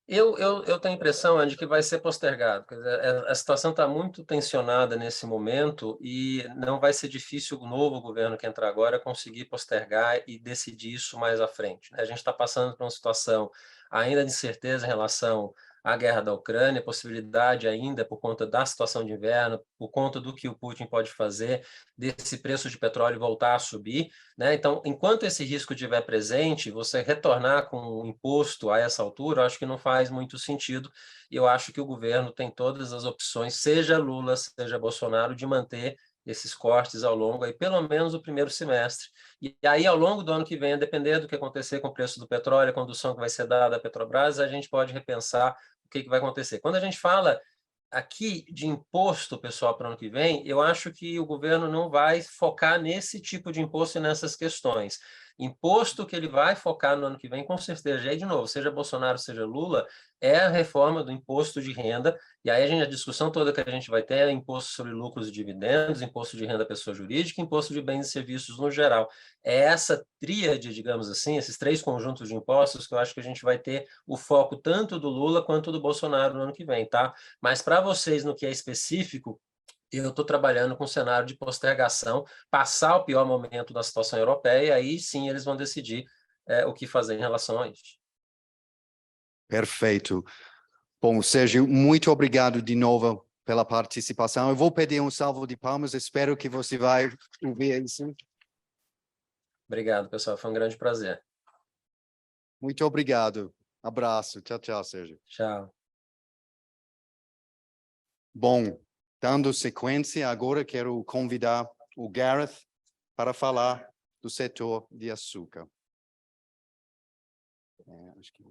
Eu tenho a impressão, Andy, que vai ser postergado. Quer dizer, a situação está muito tensionada nesse momento e não vai ser difícil o novo governo que entrar agora conseguir postergar e decidir isso mais à frente, né? A gente está passando por uma situação ainda de incerteza em relação à guerra da Ucrânia, possibilidade ainda por conta da situação de inverno, por conta do que o Putin pode fazer, desse preço de petróleo voltar a subir, né? Então, enquanto esse risco estiver presente, você retornar com um imposto a essa altura, eu acho que não faz muito sentido. E eu acho que o governo tem todas as opções, seja Lula, seja Bolsonaro, de manter esses cortes ao longo, aí, pelo menos o primeiro semestre. E aí, ao longo do ano que vem, a depender do que acontecer com o preço do petróleo, a condução que vai ser dada à Petrobras, a gente pode repensar o que vai acontecer. Quando a gente fala aqui de imposto, pessoal, para o ano que vem, eu acho que o governo não vai focar nesse tipo de imposto e nessas questões. Imposto que ele vai focar no ano que vem, com certeza, e aí, de novo, seja Bolsonaro, seja Lula, é a reforma do imposto de renda, e aí a discussão toda que a gente vai ter é imposto sobre lucros e dividendos, imposto de renda à pessoa jurídica, imposto de bens e serviços no geral. É essa tríade, digamos assim, esses 3 conjuntos de impostos que eu acho que a gente vai ter o foco tanto do Lula quanto do Bolsonaro no ano que vem, tá? Mas para vocês, no que é específico, eu estou trabalhando com um cenário de postergação, passar o pior momento da situação europeia, e aí sim eles vão decidir o que fazer em relação a isso. Perfeito. Bom, Sérgio, muito obrigado de novo pela participação. Eu vou pedir um salvo de palmas, espero que você vai ouvir isso. Obrigado, pessoal, foi um grande prazer. Muito obrigado. Abraço. Tchau, tchau, Sérgio. Tchau. Bom, dando sequência, agora quero convidar o Gareth para falar do setor de açúcar. Acho que...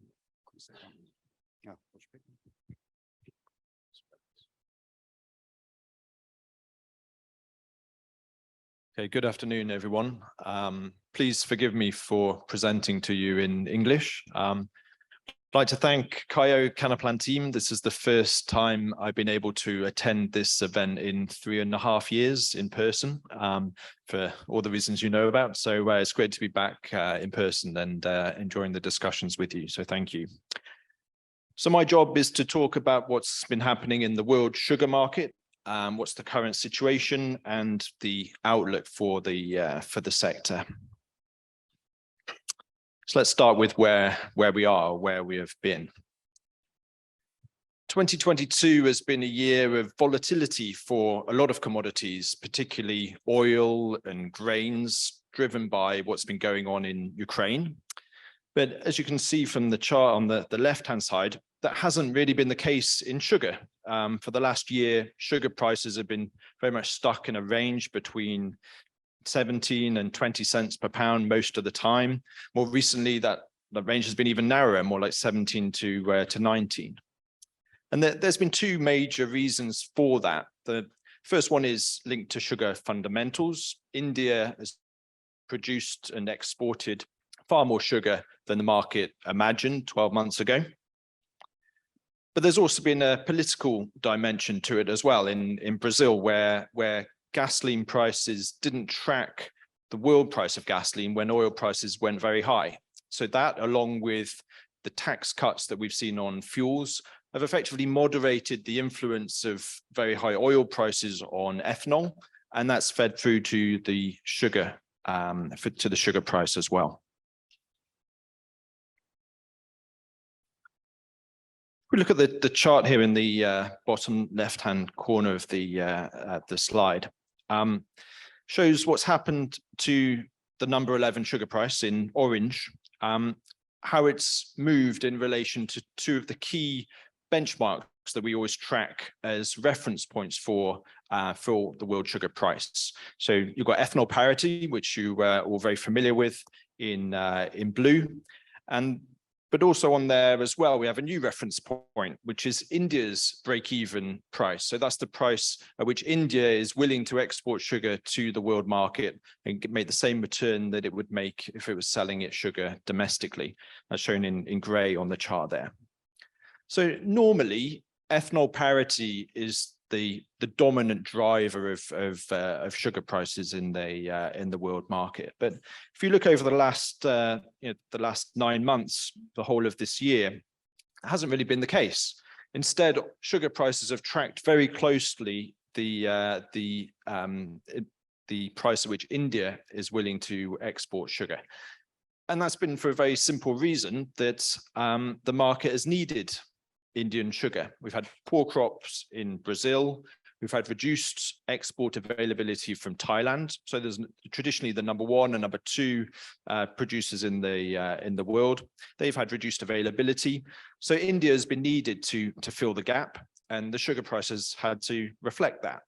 Okay, good afternoon, everyone. Please forgive me for presenting to you in English. I'd like to thank Caio Canaplan team. This is the first time I've been able to attend this event in 3.5 years in person, for all the reasons you know about. So it's great to be back in person and enjoying the discussions with you. So thank you. So my job is to talk about what's been happening in the world sugar market, what's the current situation and the outlook for the sector. So let's start with where we are, where we have been. 2022 has been a year of volatility for a lot of commodities, particularly oil and grains, driven by what's been going on in Ukraine. But as you can see from the chart on the left-hand side, that hasn't really been the case in sugar. For the last year, sugar prices have been very much stuck in a range between 17 and 20 cents per pound most of the time. More recently, the range has been even narrower, more like 17 to 19. And there's been two major reasons for that. The first one is linked to sugar fundamentals. India has produced and exported far more sugar than the market imagined 12 months ago. But there's also been a political dimension to it as well in Brazil, where gasoline prices didn't track the world price of gasoline when oil prices went very high. So that, along with the tax cuts that we've seen on fuels, have effectively moderated the influence of very high oil prices on ethanol, and that's fed through to the sugar, to the sugar price as well. We look at the chart here in the bottom left-hand corner of the slide. Shows what's happened to the number 11 sugar price in orange, how it's moved in relation to two of the key benchmarks that we always track as reference points for the world sugar price. So you've got ethanol parity, which you are all very familiar with in blue, but also on there as well, we have a new reference point, which is India's break-even price. So that's the price at which India is willing to export sugar to the world market and make the same return that it would make if it was selling its sugar domestically, as shown in gray on the chart there. So normally, ethanol parity is the dominant driver of sugar prices in the world market. But if you look over the last 9 months, the whole of this year, it hasn't really been the case. Instead, sugar prices have tracked very closely the price at which India is willing to export sugar. And that's been for a very simple reason, that the market has needed Indian sugar. We've had poor crops in Brazil. We've had reduced export availability from Thailand. So there's traditionally the number 1 and number 2 producers in the world. They've had reduced availability. So India has been needed to fill the gap, and the sugar prices had to reflect that.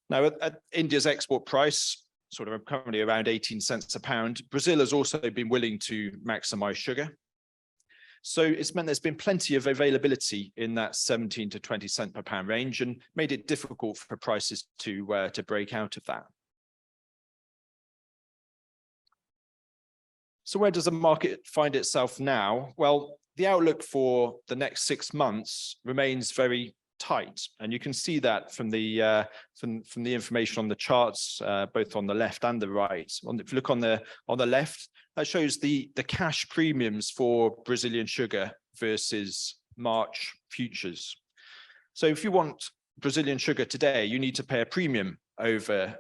Now, at India's export price, sort of currently around 18 cents a pound, Brazil has also been willing to maximize sugar. So it's meant there's been plenty of availability in that 17 to 20 cent per pound range, and made it difficult for prices to break out of that. So where does the market find itself now? Well, the outlook for the next 6 months remains very tight, and you can see that from the information on the charts, both on the left and the right. If you look on the left, that shows the cash premiums for Brazilian sugar versus March futures. So if you want Brazilian sugar today, you need to pay a premium over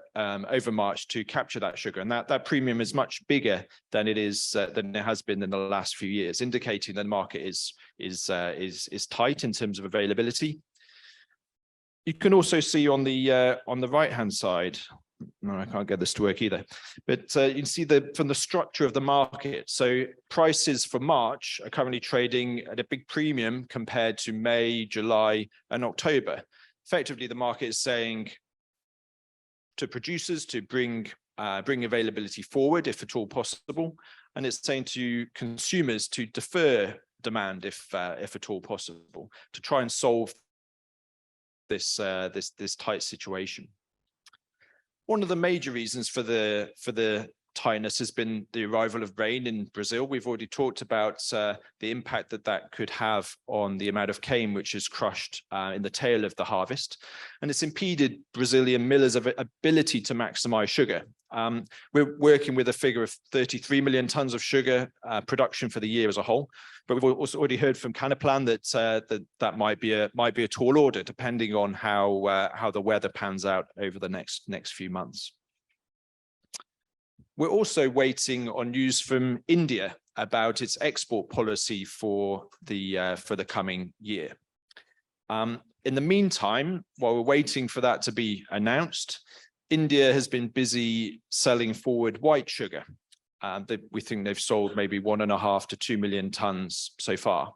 March to capture that sugar, and that premium is much bigger than it has been in the last few years, indicating that the market is tight in terms of availability. You can also see on the right-hand side, no, I can't get this to work either, but you can see from the structure of the market. So prices for March are currently trading at a big premium compared to May, July, and October. Effectively, the market is saying to producers to bring availability forward if at all possible, and it's saying to consumers to defer demand if at all possible, to try and solve this tight situation. One of the major reasons for the tightness has been the arrival of rain in Brazil. We've already talked about the impact that that could have on the amount of cane which is crushed in the tail of the harvest. And it's impeded Brazilian millers' ability to maximize sugar. We're working with a figure of 33 million tons of sugar production for the year as a whole. But we've also already heard from Canaplan that that might be a tall order, depending on how the weather pans out over the next few months. We're also waiting on news from India about its export policy for the coming year. In the meantime, while we're waiting for that to be announced, India has been busy selling forward white sugar. We think they've sold maybe 1.5 to 2 million tons so far.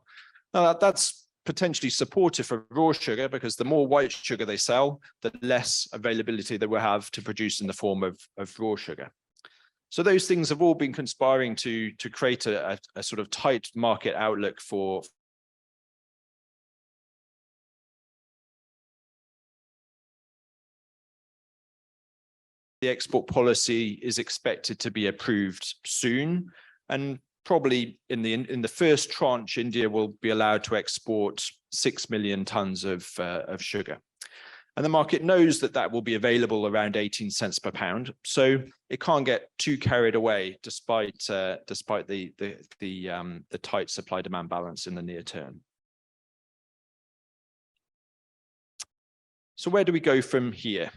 Now, that's potentially supportive for raw sugar, because the more white sugar they sell, the less availability they will have to produce in the form of raw sugar. So those things have all been conspiring to create a sort of tight market outlook for the export policy is expected to be approved soon, and probably in the first tranche, India will be allowed to export 6 million tons of sugar. And the market knows that that will be available around 18 cents per pound, so it can't get too carried away, despite the tight supply-demand balance in the near term. So where do we go from here?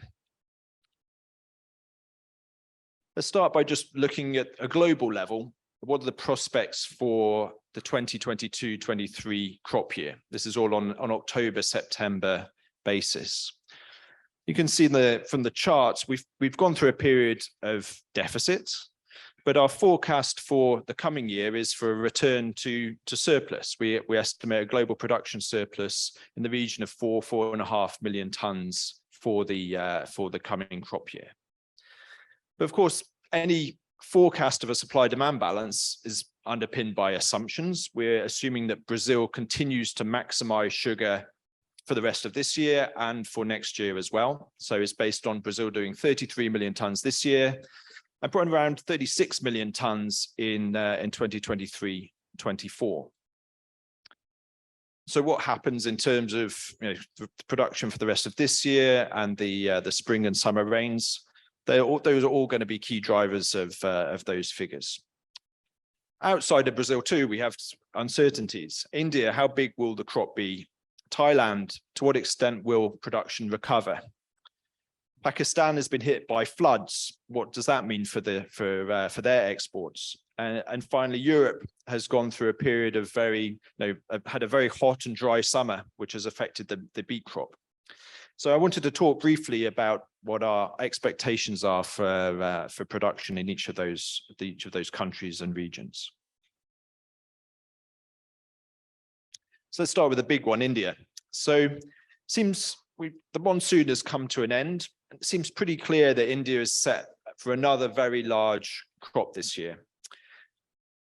Let's start by just looking at a global level. What are the prospects for the 2022-23 crop year? This is all on October-September basis. You can see from the charts, we've gone through a period of deficit, but our forecast for the coming year is for a return to surplus. We estimate a global production surplus in the region of 4.5 million tons for the coming crop year. But of course, any forecast of a supply-demand balance is underpinned by assumptions. We're assuming that Brazil continues to maximize sugar for the rest of this year and for next year as well. So it's based on Brazil doing 33 million tons this year and probably around 36 million tons in 2023-24. So what happens in terms of the production for the rest of this year and the spring and summer rains? Those are all going to be key drivers of those figures. Outside of Brazil too, we have uncertainties. India, how big will the crop be? Thailand, to what extent will production recover? Pakistan has been hit by floods. What does that mean for their exports? And finally, Europe has gone through a period of had a very hot and dry summer, which has affected the beet crop. So I wanted to talk briefly about what our expectations are for production in each of those countries and regions. So let's start with the big one, India. So seems the monsoon has come to an end. It seems pretty clear that India is set for another very large crop this year.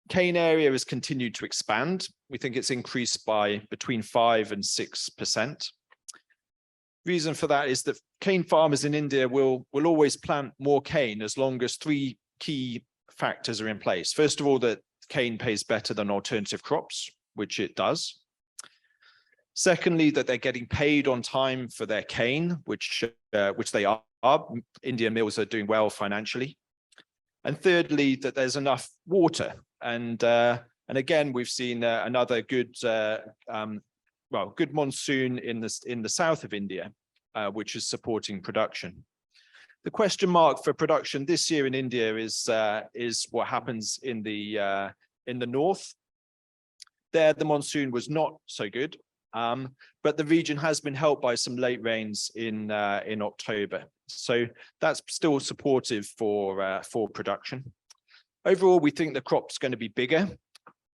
Cane area has continued to expand. We think it's increased by between 5 and 6%. Reason for that is that cane farmers in India will always plant more cane as long as 3 key factors are in place. First of all, that cane pays better than alternative crops, which it does. Secondly, that they're getting paid on time for their cane, which they are. Indian mills are doing well financially. And thirdly, that there's enough water. And again, we've seen another good monsoon in the south of India, which is supporting production. The question mark for production this year in India is what happens in the north. There, the monsoon was not so good. But the region has been helped by some late rains in October, so that's still supportive for production. Overall, we think the crop's going to be bigger,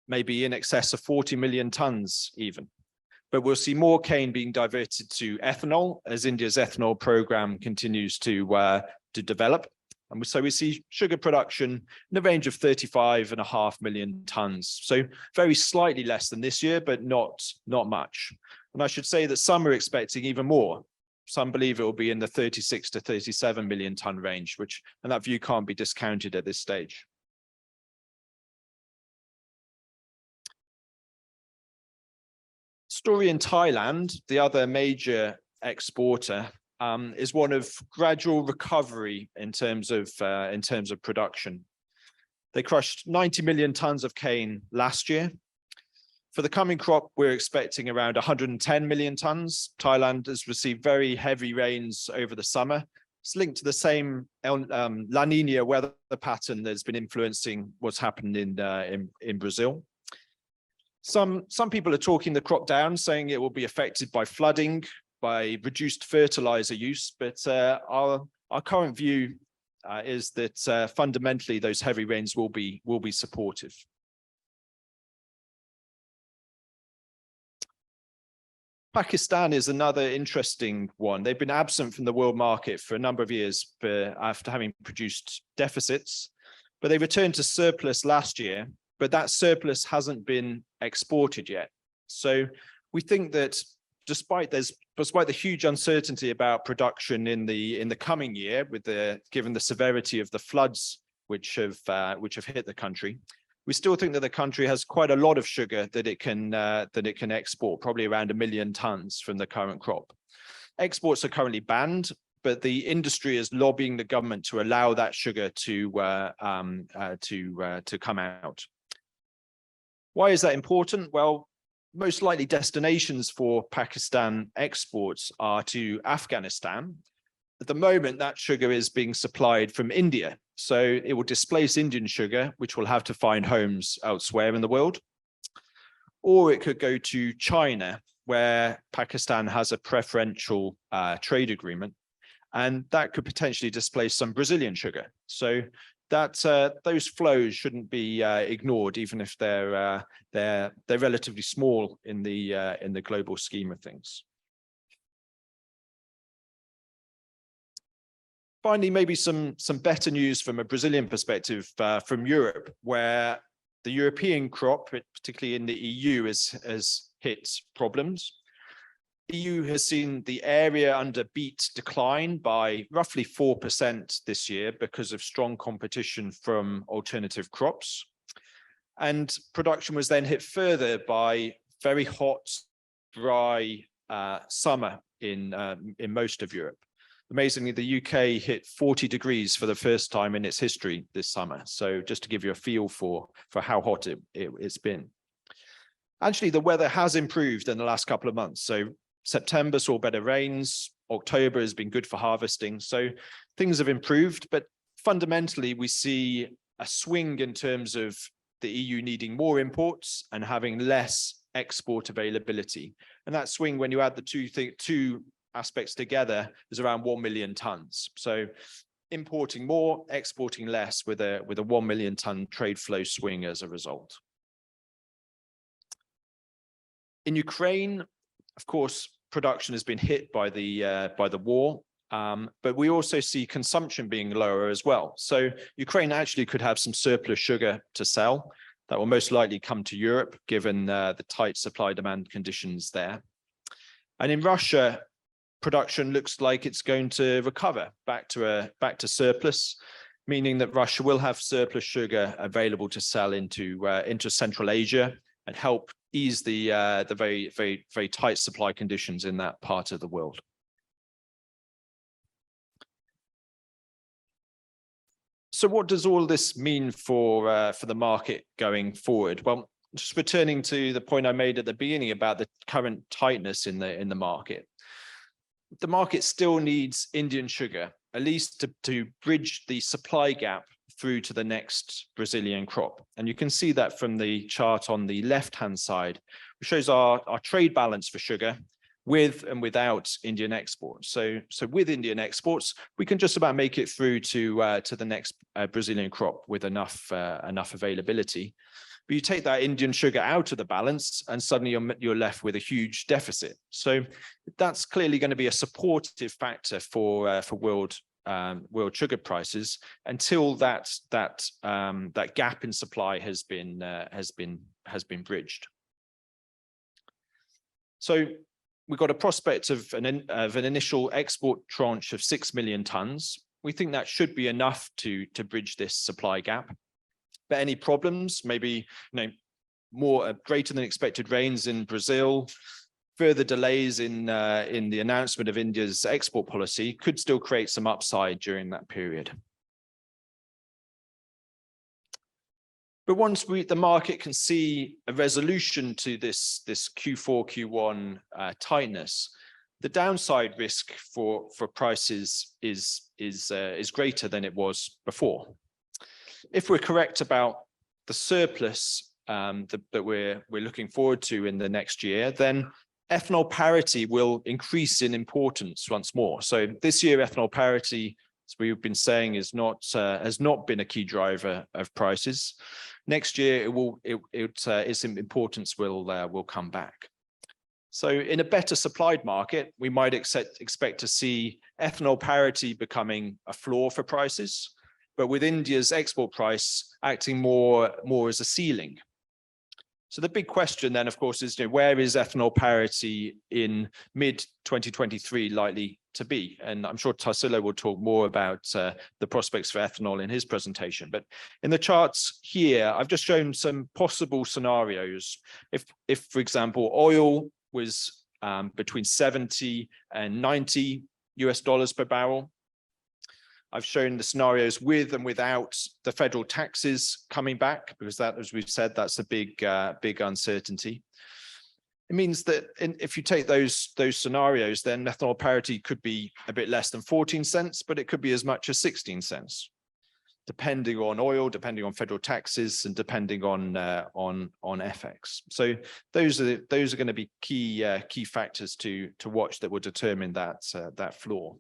maybe in excess of 40 million tons even. But we'll see more cane being diverted to ethanol as India's ethanol program continues to develop. And so we see sugar production in the range of 35.5 million tons. So very slightly less than this year, but not much. And I should say that some are expecting even more. some believe it will be in the 36 to 37 million ton range, and that view can't be discounted at this stage. Story in Thailand, the other major exporter, is one of gradual recovery in terms of production. They crushed 90 million tons of cane last year. For the coming crop, we're expecting around 110 million tons. Thailand has received very heavy rains over the summer. It's linked to the same La Nina weather pattern that's been influencing what's happened in Brazil. Some people are talking the crop down, saying it will be affected by flooding, by reduced fertilizer use, but our current view is that fundamentally those heavy rains will be supportive. Pakistan is another interesting one. They've been absent from the world market for a number of years after having produced deficits, but they returned to surplus last year, but that surplus hasn't been exported yet. So we think that despite the huge uncertainty about production in the coming year, given the severity of the floods which have hit the country, we still think that the country has quite a lot of sugar that it can export, probably around 1 million tons from the current crop. Exports are currently banned, but the industry is lobbying the government to allow that sugar to come out. Why is that important? Well, most likely destinations for Pakistan exports are to Afghanistan. At the moment, that sugar is being supplied from India. So it will displace Indian sugar, which will have to find homes elsewhere in the world. Or it could go to China, where Pakistan has a preferential trade agreement, and that could potentially displace some Brazilian sugar. So that those flows shouldn't be ignored, even if they're relatively small in the global scheme of things. Finally, maybe some better news from a Brazilian perspective from Europe, where the European crop, particularly in the EU, has hit problems. EU has seen the area under beet decline by roughly 4% this year because of strong competition from alternative crops. And production was then hit further by very hot, dry summer in most of Europe. Amazingly, the UK hit 40 degrees for the first time in its history this summer. So just to give you a feel for how hot it's been. Actually, the weather has improved in the last couple of months. So September saw better rains. October has been good for harvesting. So things have improved, but fundamentally we see a swing in terms of the EU needing more imports and having less export availability. And that swing, when you add the two aspects together, is around 1 million tons. So importing more, exporting less, with a 1 million ton trade flow swing as a result. In Ukraine, of course, production has been hit by the war, but we also see consumption being lower as well. So Ukraine actually could have some surplus sugar to sell that will most likely come to Europe, given the tight supply-demand conditions there. And in Russia, production looks like it's going to recover back to surplus, meaning that Russia will have surplus sugar available to sell into Central Asia and help ease the very tight supply conditions in that part of the world. So what does all this mean for the market going forward? Well, just returning to the point I made at the beginning about the current tightness in the market. The market still needs Indian sugar, at least to bridge the supply gap through to the next Brazilian crop. And you can see that from the chart on the left-hand side, which shows our trade balance for sugar with and without Indian exports. So with Indian exports, we can just about make it through to the next Brazilian crop with enough availability. But you take that Indian sugar out of the balance and suddenly you're left with a huge deficit. So that's clearly going to be a supportive factor for world sugar prices until that gap in supply has been bridged. So we've got a prospect of an initial export tranche of 6 million tons. We think that should be enough to bridge this supply gap. But any problems, maybe more greater than expected rains in Brazil, further delays in the announcement of India's export policy could still create some upside during that period. But once the market can see a resolution to this Q4, Q1 tightness, the downside risk for prices is greater than it was before. If we're correct about the surplus that we're looking forward to in the next year, then ethanol parity will increase in importance once more. So this year, ethanol parity, as we've been saying, has not been a key driver of prices. Next year, its importance will come back. So in a better supplied market, we might expect to see ethanol parity becoming a floor for prices, but with India's export price acting more as a ceiling. So the big question then, of course, is where is ethanol parity in mid-2023 likely to be? And I'm sure Tarsila will talk more about the prospects for ethanol in his presentation. But in the charts here, I've just shown some possible scenarios. If for example, oil was between 70 and 90 US dollars per barrel. I've shown the scenarios with and without the federal taxes coming back, because that, as we've said, that's a big uncertainty. It means that if you take those scenarios, then ethanol parity could be a bit less than 14 cents, but it could be as much as 16 cents, depending on oil, depending on federal taxes, and depending on FX. So those are going to be key factors to watch that will determine that floor.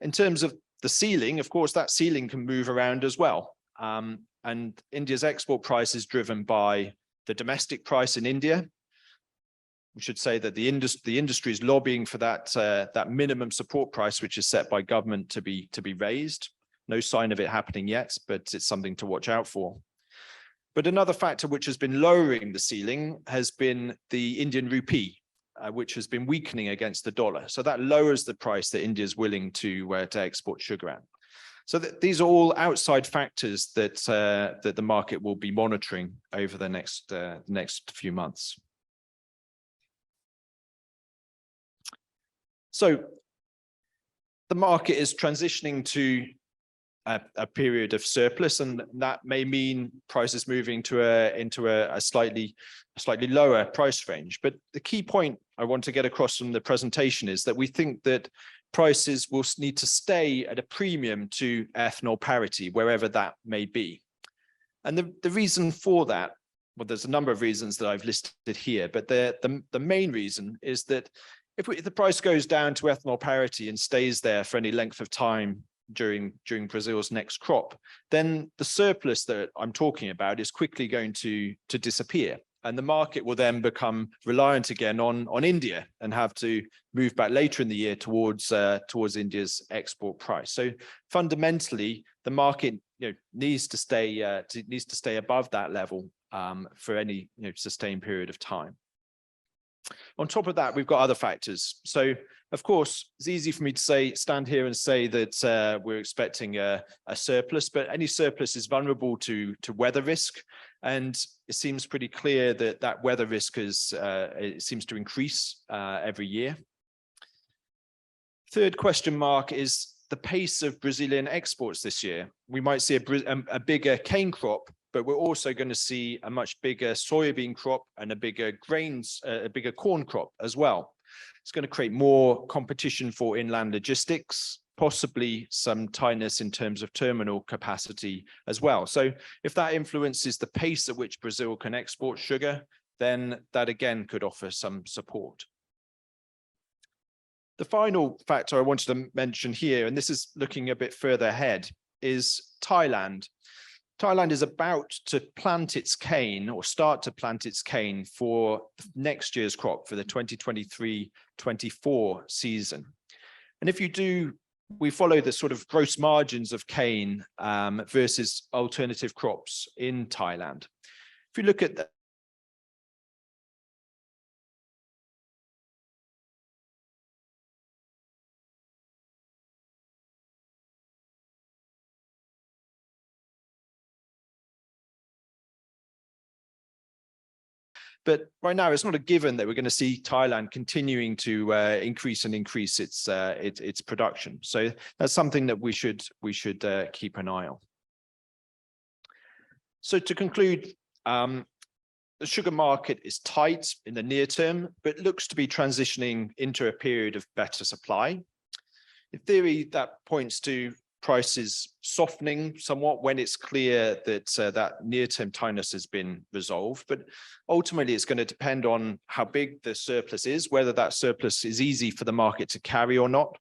In terms of the ceiling, of course, that ceiling can move around as well. And India's export price is driven by the domestic price in India. We should say that the industry is lobbying for that minimum support price, which is set by government to be raised. No sign of it happening yet, but it's something to watch out for. But another factor which has been lowering the ceiling has been the Indian rupee, which has been weakening against the dollar. So that lowers the price that India is willing to export sugar at. So these are all outside factors that the market will be monitoring over the next few months. So the market is transitioning to a period of surplus, and that may mean prices moving into a slightly lower price range. But the key point I want to get across from the presentation is that we think that prices will need to stay at a premium to ethanol parity, wherever that may be. And the reason for that, well, there's a number of reasons that I've listed here, but the main reason is that if the price goes down to ethanol parity and stays there for any length of time during Brazil's next crop, then the surplus that I'm talking about is quickly going to disappear. And the market will then become reliant again on India and have to move back later in the year towards India's export price. So fundamentally, the market needs to stay above that level for any sustained period of time. On top of that, we've got other factors. So, of course, it's easy for me to stand here and say that we're expecting a surplus, but any surplus is vulnerable to weather risk. And it seems pretty clear that weather risk it seems to increase every year. Third question mark is the pace of Brazilian exports this year. We might see a bigger cane crop, but we're also going to see a much bigger soybean crop and a bigger corn crop as well. It's going to create more competition for inland logistics, possibly some tightness in terms of terminal capacity as well. So if that influences the pace at which Brazil can export sugar, then that again could offer some support. The final factor I wanted to mention here, and this is looking a bit further ahead, is Thailand. Thailand is about to plant its cane or start to plant its cane for next year's crop for the 2023-24 season. And if we follow the sort of gross margins of cane versus alternative crops in Thailand. If you look at But right now, it's not a given that we're going to see Thailand continuing to increase its production. So that's something that we should keep an eye on. So to conclude, the sugar market is tight in the near term, but looks to be transitioning into a period of better supply. In theory, that points to prices softening somewhat when it's clear that that near-term tightness has been resolved. But ultimately, it's going to depend on how big the surplus is, whether that surplus is easy for the market to carry or not,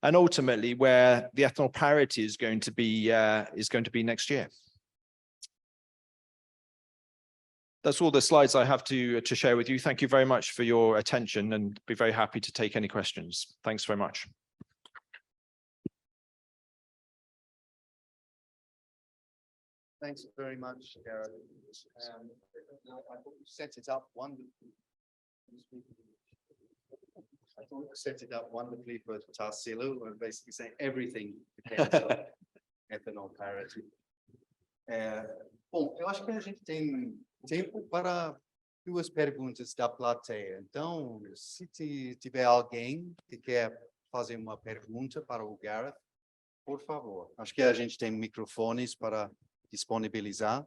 and ultimately where the ethanol parity is going to be next year. That's all the slides I have to share with you. Thank you very much for your attention, and be very happy to take any questions. Thanks very much. Thanks very much, Gareth. I thought you set it up wonderfully. I thought you set it up wonderfully for Tarsilo, and basically saying everything depends on ethanol parity. Bom, eu acho que a gente tem tempo para duas perguntas da plateia. Então, se tiver alguém que quer fazer uma pergunta para o Gareth, por favor. Acho que a gente tem microfones para disponibilizar.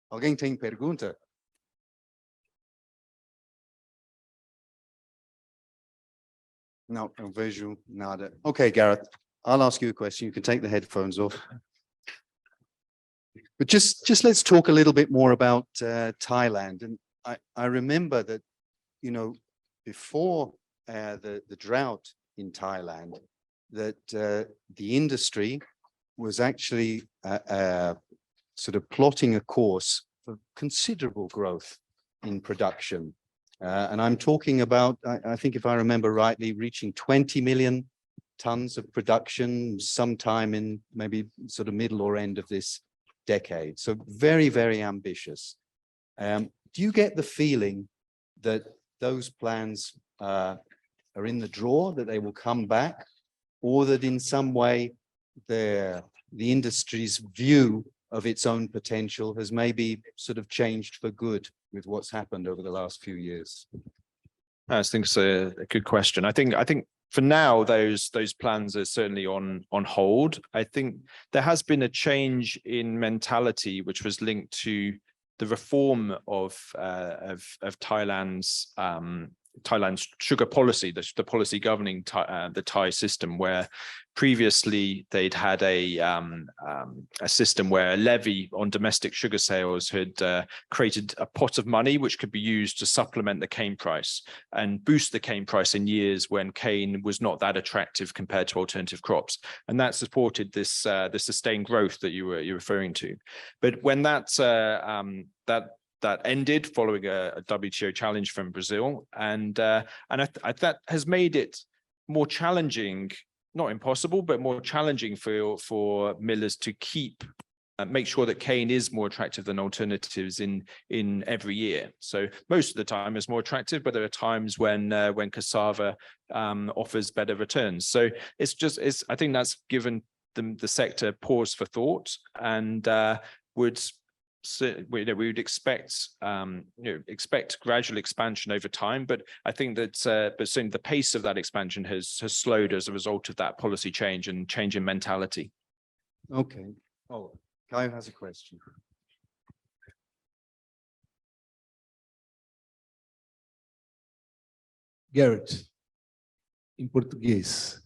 Alguém tem pergunta? Não, não vejo nada. Okay, Gareth, I'll ask you a question. You can take the headphones off. But just let's talk a little bit more about Thailand. And I remember that, you know, before the drought in Thailand, that the industry was actually sort of plotting a course for considerable growth in production. And I'm talking about, I think if I remember rightly, reaching 20 million tons of production sometime in maybe sort of middle or end of this decade. So very, very ambitious. Do you get the feeling that those plans are in the drawer, that they will come back? Or that in some way the industry's view of its own potential has maybe sort of changed for good with what's happened over the last few years? I think it's a good question. I think for now, those plans are certainly on hold. I think there has been a change in mentality, which was linked to the reform of Thailand's sugar policy, the policy governing the Thai system, where previously they'd had a system where a levy on domestic sugar sales had created a pot of money which could be used to supplement the cane price and boost the cane price in years when cane was not that attractive compared to alternative crops, and that supported this the sustained growth that you're referring to. But when that ended following a WTO challenge from Brazil, and that has made it more challenging, not impossible, but more challenging for millers to make sure that cane is more attractive than alternatives in every year. So most of the time it's more attractive, but there are times when cassava offers better returns. So I think that's given the sector pause for thought, and we would expect gradual expansion over time, but I think that but certainly the pace of that expansion has slowed as a result of that policy change and change in mentality. Okay. Oh, Caio has a question. Gareth, em português.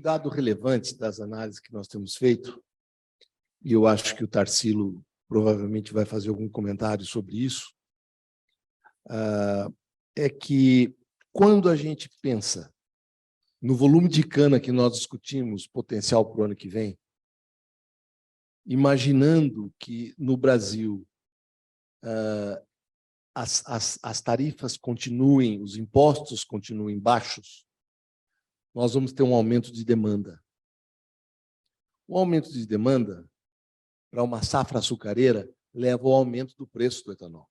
Dado relevante das análises que nós temos feito, e eu acho que o Tarsilo provavelmente vai fazer algum comentário sobre isso, é que quando a gente pensa no volume de cana que nós discutimos, potencial para o ano que vem, imaginando que no Brasil as tarifas continuem, os impostos continuem baixos, nós vamos ter um aumento de demanda. O aumento de demanda para uma safra açucareira leva ao aumento do preço do etanol.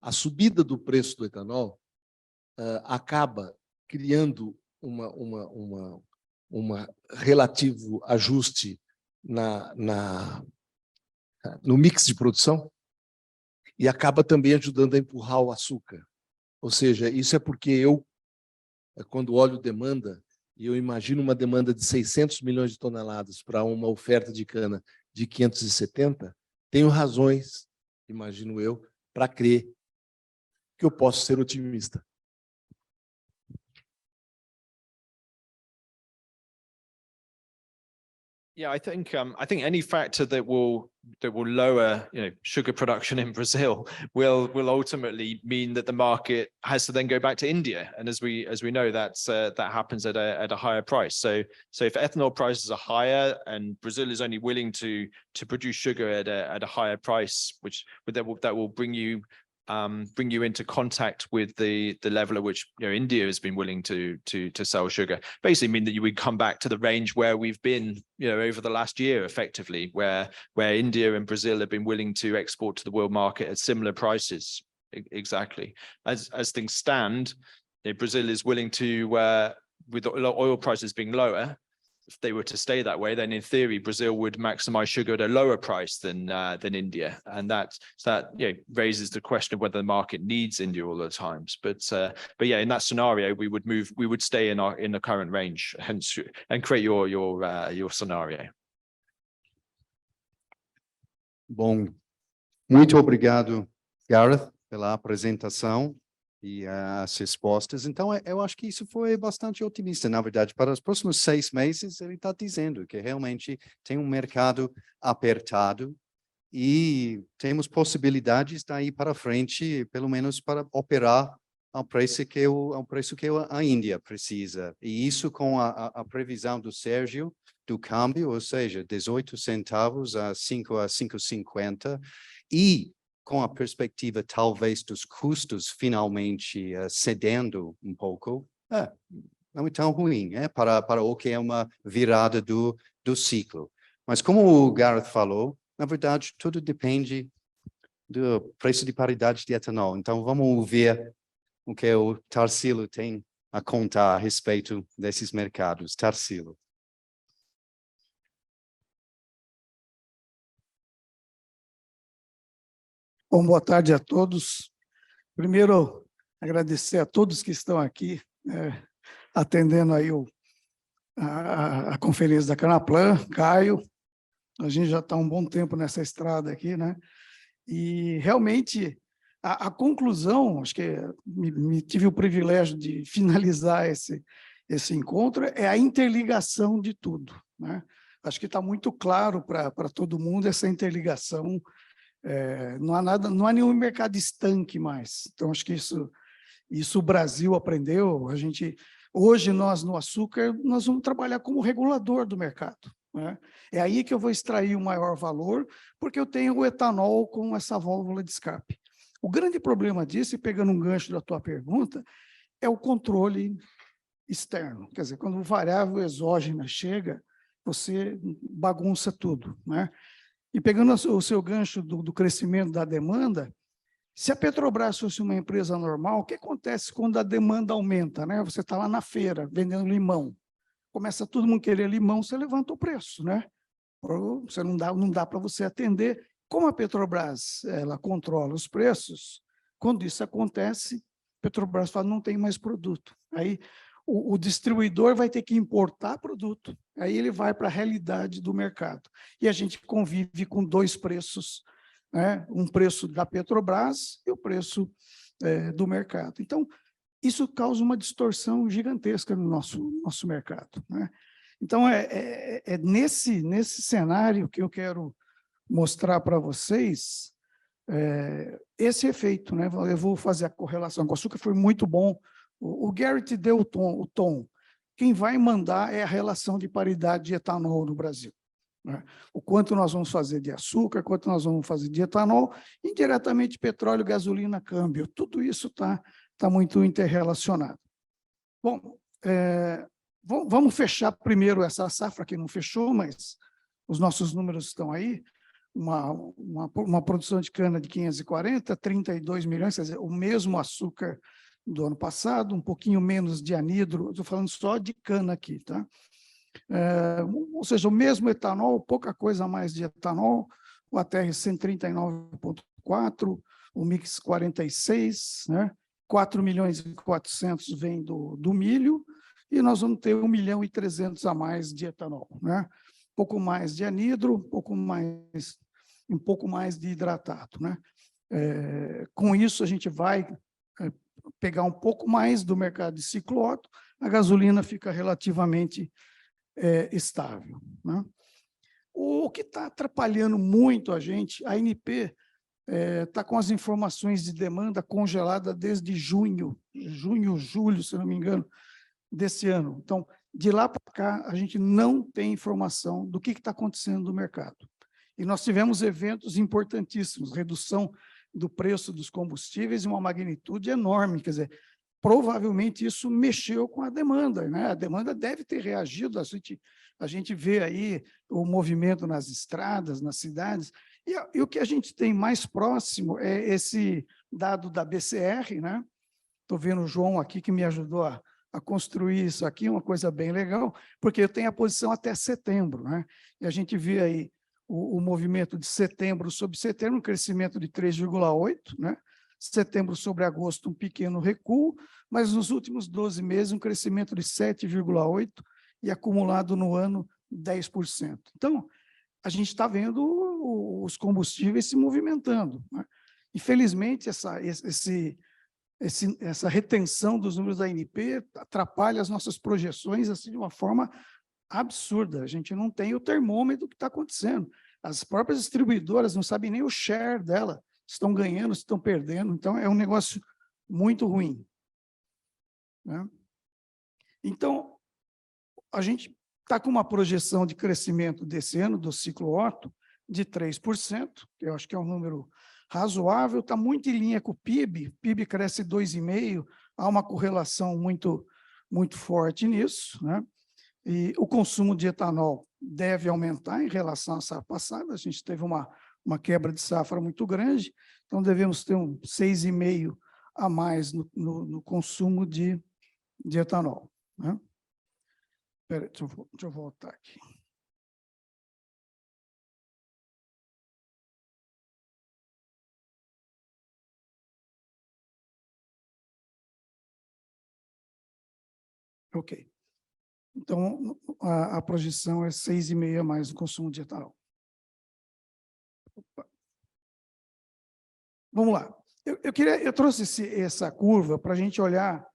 A subida do preço do etanol acaba criando relativo ajuste no mix de produção e acaba também ajudando a empurrar o açúcar. Ou seja, isso é porque eu, quando olho demanda, e eu imagino uma demanda de 600 milhões de toneladas para uma oferta de cana de 570, tenho razões, imagino eu, para crer que eu posso ser otimista. Yeah, I think any factor that will lower, sugar production in Brazil will ultimately mean that the market has to then go back to India, and as we know, that happens at a higher price. So if ethanol prices are higher and Brazil is only willing to produce sugar at a higher price, that will bring you into contact with the level at which India has been willing to sell sugar, basically mean that you would come back to the range where we've been over the last year, effectively, where India and Brazil have been willing to export to the world market at similar prices. Exactly. As things stand, Brazil is willing to, with oil prices being lower, if they were to stay that way, then in theory, Brazil would maximize sugar at a lower price than India, and that raises the question of whether the market needs India all the times. But yeah, in that scenario, we would stay in the current range, hence, and create your scenario. Bom, muito obrigado, Gareth, pela apresentação e as respostas. Então, eu acho que isso foi bastante otimista. Na verdade, para os próximos 6 meses, ele está dizendo que realmente tem um mercado apertado e temos possibilidades daí para frente, pelo menos para operar ao preço que a Índia precisa. E isso com a previsão do Sérgio, do câmbio, ou seja, 18 centavos a 5,50, e com a perspectiva, talvez, dos custos finalmente cedendo um pouco, não é tão ruim, para o que é uma virada do ciclo. Mas como o Gareth falou, na verdade, tudo depende do preço de paridade de etanol. Então, vamos ver o que o Tarsilo tem a contar a respeito desses mercados. Tarsilo. Bom, boa tarde a todos. Primeiro, agradecer a todos que estão aqui, atendendo aí a conferência da Canaplan, Caio. A gente já está um bom tempo nessa estrada aqui, né? E realmente a conclusão, acho que tive o privilégio de finalizar esse encontro, é a interligação de tudo, né? Acho que está muito claro para todo mundo essa interligação. Não há nenhum mercado estanque mais. Então, acho que isso o Brasil aprendeu. Hoje, nós, no açúcar, nós vamos trabalhar como regulador do mercado, né? É aí que eu vou extrair o maior valor, porque eu tenho o etanol com essa válvula de escape. O grande problema disso, e pegando um gancho da tua pergunta, é o controle externo. Quer dizer, quando o variável exógena chega, você bagunça tudo, né? E pegando o seu gancho do crescimento da demanda, se a Petrobras fosse uma empresa normal, o que acontece quando a demanda aumenta, né? Você está lá na feira, vendendo limão. Começa todo mundo querer limão, você levanta o preço, né? Você não dá para você atender. Como a Petrobras ela controla os preços, quando isso acontece, a Petrobras fala, não tem mais produto. Aí o distribuidor vai ter que importar produto, aí ele vai para a realidade do mercado. E a gente convive com 2 preços, né? Um preço da Petrobras e o preço do mercado. Então, isso causa uma distorção gigantesca no nosso mercado, né? Então, nesse cenário que eu quero mostrar para vocês esse efeito, né? Eu vou fazer a correlação com o açúcar, foi muito bom. O Gareth deu o tom. Quem vai mandar é a relação de paridade de etanol no Brasil, né? O quanto nós vamos fazer de açúcar, quanto nós vamos fazer de etanol, indiretamente petróleo, gasolina, câmbio. Tudo isso está muito interrelacionado. Bom, vamos fechar primeiro essa safra que não fechou, mas os nossos números estão aí. Uma produção de cana de 540, 32 milhões, quer dizer, o mesmo açúcar do ano passado, um pouquinho menos de anidro, estou falando só de cana aqui, tá? Ou seja, o mesmo etanol, pouca coisa a mais de etanol, o ATR 139,4, o mix 46, né? 4.400.000 vem do milho, e nós vamos ter 1.300.000 a mais de etanol, né? Pouco mais de anidro, um pouco mais de hidratado, né? Com isso, a gente vai pegar um pouco mais do mercado de ciclo Otto, a gasolina fica relativamente estável, né? O que está atrapalhando muito a gente, a ANP está com as informações de demanda congelada desde julho, julho, se não me engano, desse ano. Então, de lá para cá, a gente não tem informação do que está acontecendo no mercado. E nós tivemos eventos importantíssimos, redução do preço dos combustíveis em uma magnitude enorme, quer dizer, provavelmente isso mexeu com a demanda, né? A demanda deve ter reagido, a gente vê aí o movimento nas estradas, nas cidades, e o que a gente tem mais próximo é esse dado da BCR, né? Estou vendo o João aqui que me ajudou a construir isso aqui, uma coisa bem legal, porque eu tenho a posição até setembro, né? E a gente vê aí o movimento de setembro sobre setembro, um crescimento de 3,8, né? Setembro sobre agosto, um pequeno recuo, mas nos últimos 12 meses, um crescimento de 7,8% e acumulado no ano 10%. Então, a gente está vendo os combustíveis se movimentando, né? Infelizmente, essa retenção dos números da ANP atrapalha as nossas projeções assim, de uma forma absurda. A gente não tem o termômetro do que está acontecendo. As próprias distribuidoras não sabem nem o share dela, se estão ganhando, se estão perdendo. Então, é um negócio muito ruim, né? Então, a gente está com uma projeção de crescimento desse ano, do ciclo Otto, de 3%, que eu acho que é um número razoável, está muito em linha com o PIB, cresce 2,5%, há uma correlação muito forte nisso, né? E o consumo de etanol deve aumentar em relação à safra passada, a gente teve uma quebra de safra muito grande, então devemos ter um 6,5% a mais no consumo de etanol, né? Espera aí, deixa eu voltar aqui. Ok. Então, a projeção é 6,5% a mais no consumo de etanol. Opa. Vamos lá. Eu trouxe essa curva para a gente olhar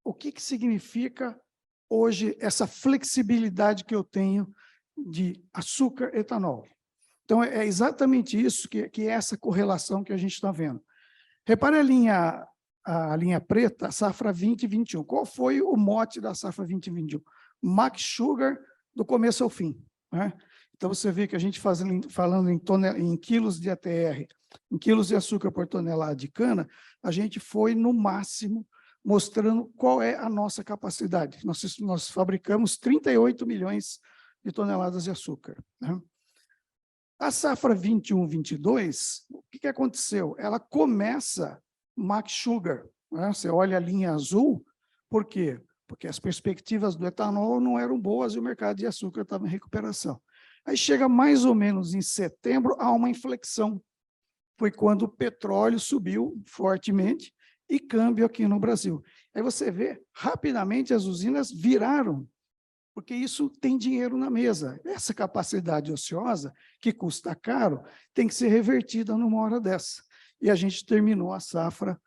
o que significa hoje essa flexibilidade que eu tenho de açúcar e etanol. Então, é exatamente isso que é essa correlação que a gente está vendo. Repare a linha preta, a safra 2021. Qual foi o mote da safra 2021? Max Sugar do começo ao fim, né? Então, você vê que a gente falando em quilos de ATR, em quilos de açúcar por tonelada de cana, a gente foi no máximo mostrando qual é a nossa capacidade. Nós fabricamos 38 milhões de toneladas de açúcar, né? A safra 21-22, o que aconteceu? Ela começa Max Sugar, né? Você olha a linha azul, por quê? Porque as perspectivas do etanol não eram boas e o mercado de açúcar estava em recuperação. Aí chega mais ou menos em setembro, há uma inflexão. Foi quando o petróleo subiu fortemente e câmbio aqui no Brasil. Aí você vê, rapidamente as usinas viraram, porque isso tem dinheiro na mesa. Essa capacidade ociosa, que custa caro, tem que ser revertida numa hora dessa. E a gente terminou a safra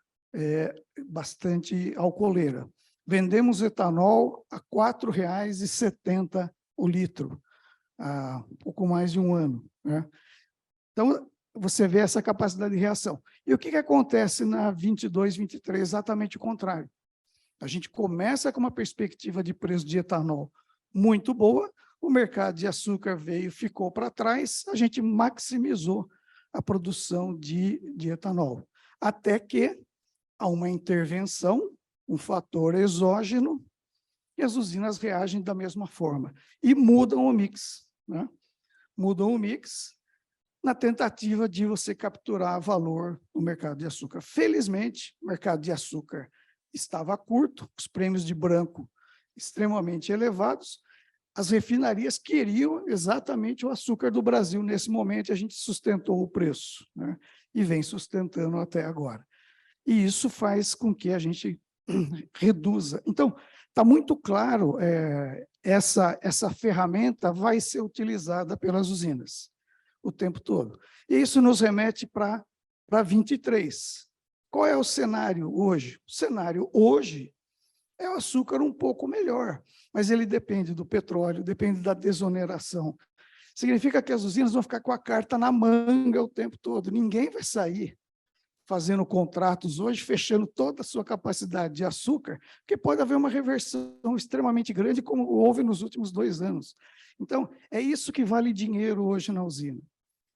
bastante alcooleira. Vendemos etanol a R$ 4,70 o litro, há um pouco mais de um ano, né? Então, você vê essa capacidade de reação. E o que acontece na 22, 23? Exatamente o contrário. A gente começa com uma perspectiva de preço de etanol muito boa, o mercado de açúcar ficou para trás, a gente maximizou a produção de etanol. Até que há uma intervenção, um fator exógeno, e as usinas reagem da mesma forma. E mudam o mix, né? Mudam o mix na tentativa de você capturar valor no mercado de açúcar. Felizmente, o mercado de açúcar estava curto, os prêmios de branco extremamente elevados, as refinarias queriam exatamente o açúcar do Brasil. Nesse momento, a gente sustentou o preço, né? E vem sustentando até agora. E isso faz com que a gente reduza. Então, está muito claro, essa ferramenta vai ser utilizada pelas usinas o tempo todo. E isso nos remete para 23. Qual é o cenário hoje? O cenário hoje é o açúcar um pouco melhor, mas ele depende do petróleo, depende da desoneração. Significa que as usinas vão ficar com a carta na manga o tempo todo. Ninguém vai sair fazendo contratos hoje, fechando toda a sua capacidade de açúcar, porque pode haver uma reversão extremamente grande, como houve nos últimos 2 anos. Então, é isso que vale dinheiro hoje na usina.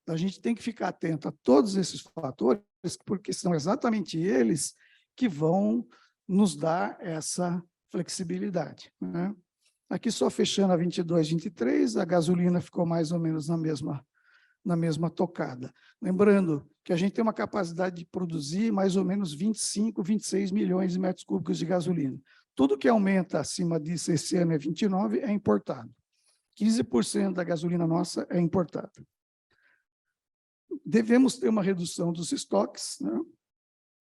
A gente tem que ficar atento a todos esses fatores, porque são exatamente eles que vão nos dar essa flexibilidade, né? Aqui só fechando a 22, 23, a gasolina ficou mais ou menos na mesma tocada. Lembrando que a gente tem uma capacidade de produzir mais ou menos 25, 26 milhões de metros cúbicos de gasolina. Tudo que aumenta acima disso esse ano é 29, é importado. 15% da gasolina nossa é importada. Devemos ter uma redução dos estoques, né?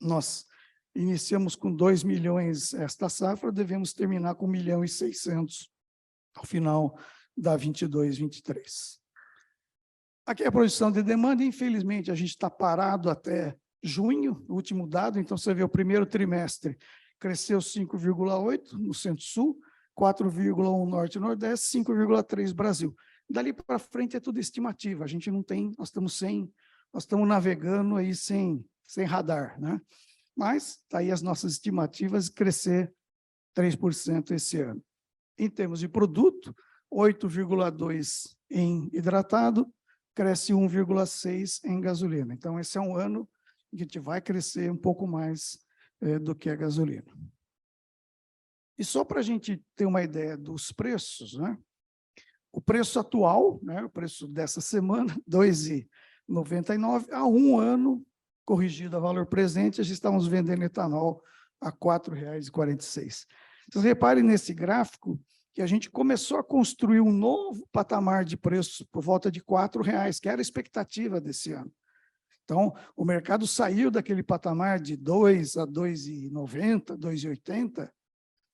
Nós iniciamos com 2 milhões esta safra, devemos terminar com 1.600.000 ao final da 22, 23. Aqui é a projeção de demanda, infelizmente, a gente está parado até junho, o último dado, então você vê o primeiro trimestre cresceu 5,8 no Centro-Sul, 4,1 Norte e Nordeste, 5,3 Brasil. Dali para frente é tudo estimativa, a gente não tem, nós estamos navegando aí sem radar, né? Mas está aí as nossas estimativas, crescer 3% esse ano. Em termos de produto, 8,2 em hidratado, cresce 1,6 em gasolina. Então, esse é um ano que a gente vai crescer um pouco mais do que a gasolina. E só para a gente ter uma ideia dos preços, né? O preço atual, né, o preço dessa semana, R$ 2,99, há um ano, corrigido a valor presente, a gente estamos vendendo etanol a R$ 4,46. Vocês reparem nesse gráfico que a gente começou a construir um novo patamar de preços por volta de R$ 4,00, que era a expectativa desse ano. Então, o mercado saiu daquele patamar de 2 a 2,90, 2,80,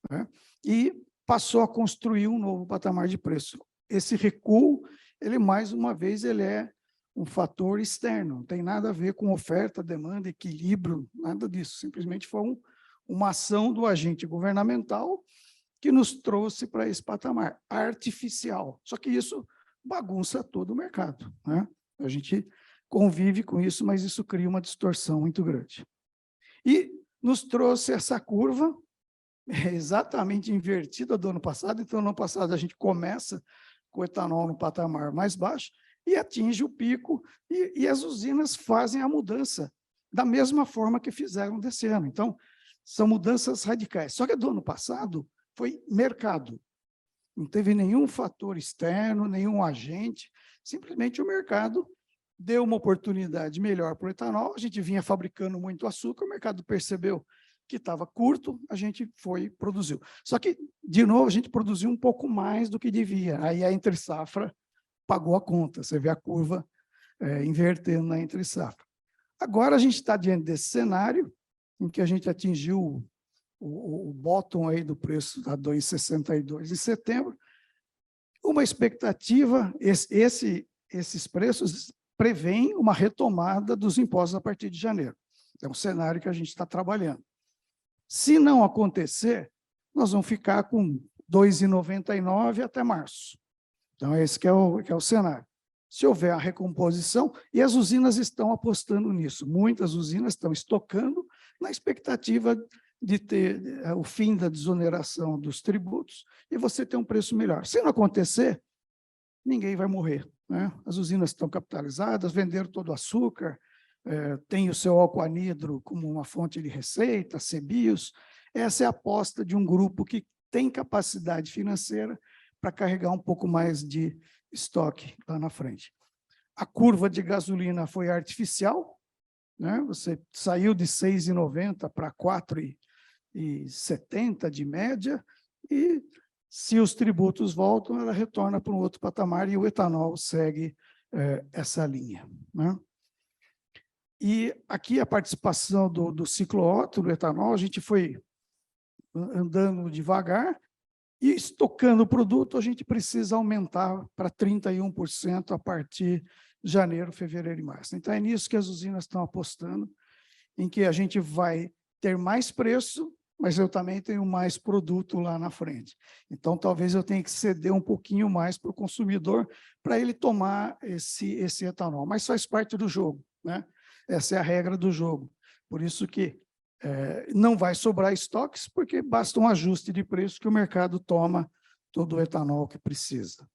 né, e passou a construir um novo patamar de preço. Esse recuo, ele mais uma vez, ele é um fator externo, não tem nada a ver com oferta, demanda, equilíbrio, nada disso. Simplesmente foi uma ação do agente governamental que nos trouxe para esse patamar artificial. Só que isso bagunça todo o mercado, né? A gente convive com isso, mas isso cria uma distorção muito grande. E nos trouxe essa curva exatamente invertida do ano passado. Então, no ano passado, a gente começa com o etanol no patamar mais baixo e atinge o pico, e as usinas fazem a mudança da mesma forma que fizeram desse ano. Então, são mudanças radicais. Só que do ano passado foi mercado. Não teve nenhum fator externo, nenhum agente, simplesmente o mercado deu uma oportunidade melhor para o etanol, a gente vinha fabricando muito açúcar, o mercado percebeu que estava curto, a gente foi e produziu. Só que, de novo, a gente produziu um pouco mais do que devia. Aí a entre-safra pagou a conta. Você vê a curva invertendo na entre-safra. Agora a gente está diante desse cenário em que a gente atingiu o bottom aí do preço a 2,62 em setembro. Uma expectativa, esses preços prevêem uma retomada dos impostos a partir de janeiro. É um cenário que a gente está trabalhando. Se não acontecer, nós vamos ficar com 2,99 até março. Então, esse que é o cenário. Se houver a recomposição, e as usinas estão apostando nisso, muitas usinas estão estocando na expectativa de ter o fim da desoneração dos tributos e você ter um preço melhor. Se não acontecer, ninguém vai morrer, né? As usinas estão capitalizadas, venderam todo o açúcar, tem o seu álcool anidro como uma fonte de receita, CBIOS. Essa é a aposta de um grupo que tem capacidade financeira para carregar um pouco mais de estoque lá na frente. A curva de gasolina foi artificial, né? Você saiu de 6,90 para 4,70 de média, e Se os tributos voltam, ela retorna para um outro patamar e o etanol segue essa linha, né? E aqui a participação do ciclo Otto, do etanol, a gente foi andando devagar e estocando o produto, a gente precisa aumentar para 31% a partir de janeiro, fevereiro e março. Então, é nisso que as usinas estão apostando, em que a gente vai ter mais preço, mas eu também tenho mais produto lá na frente. Então, talvez eu tenha que ceder um pouquinho mais para o consumidor, para ele tomar esse etanol. Mas faz parte do jogo, né? Essa é a regra do jogo. Por isso que não vai sobrar estoques, porque basta um ajuste de preço que o mercado toma todo o etanol que precisa.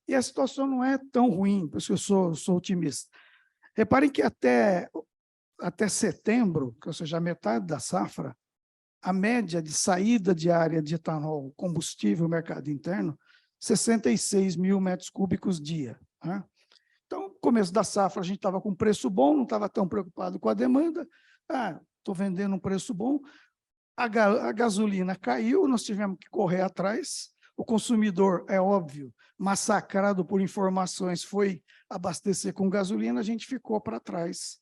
E a situação não é tão ruim, por isso que eu sou otimista. Reparem que até setembro, ou seja, a metade da safra, a média de saída diária de etanol combustível no mercado interno, 66 mil metros cúbicos dia, né? Então, no começo da safra, a gente estava com preço bom, não estava tão preocupado com a demanda. Estou vendendo um preço bom. A gasolina caiu, nós tivemos que correr atrás. O consumidor, é óbvio, massacrado por informações, foi abastecer com gasolina, a gente ficou para trás.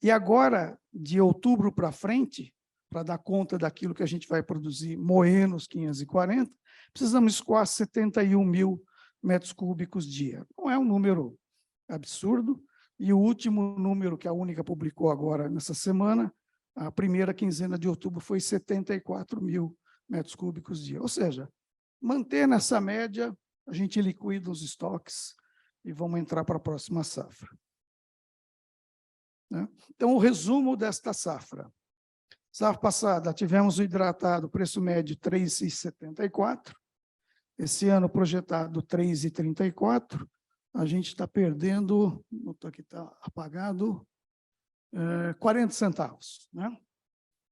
E agora, de outubro para frente, para dar conta daquilo que a gente vai produzir, moendo os 540, precisamos escoar 71 mil metros cúbicos dia. Não é um número absurdo, e o último número que a Única publicou agora nessa semana, a primeira quinzena de outubro, foi 74 mil metros cúbicos dia. Ou seja, manter nessa média, a gente liquida os estoques e vamos entrar para a próxima safra, né? Então, o resumo desta safra. Safra passada, tivemos o hidratado, preço médio 3,74. Esse ano projetado 3,34. A gente está perdendo, aqui está apagado, 40 centavos, né?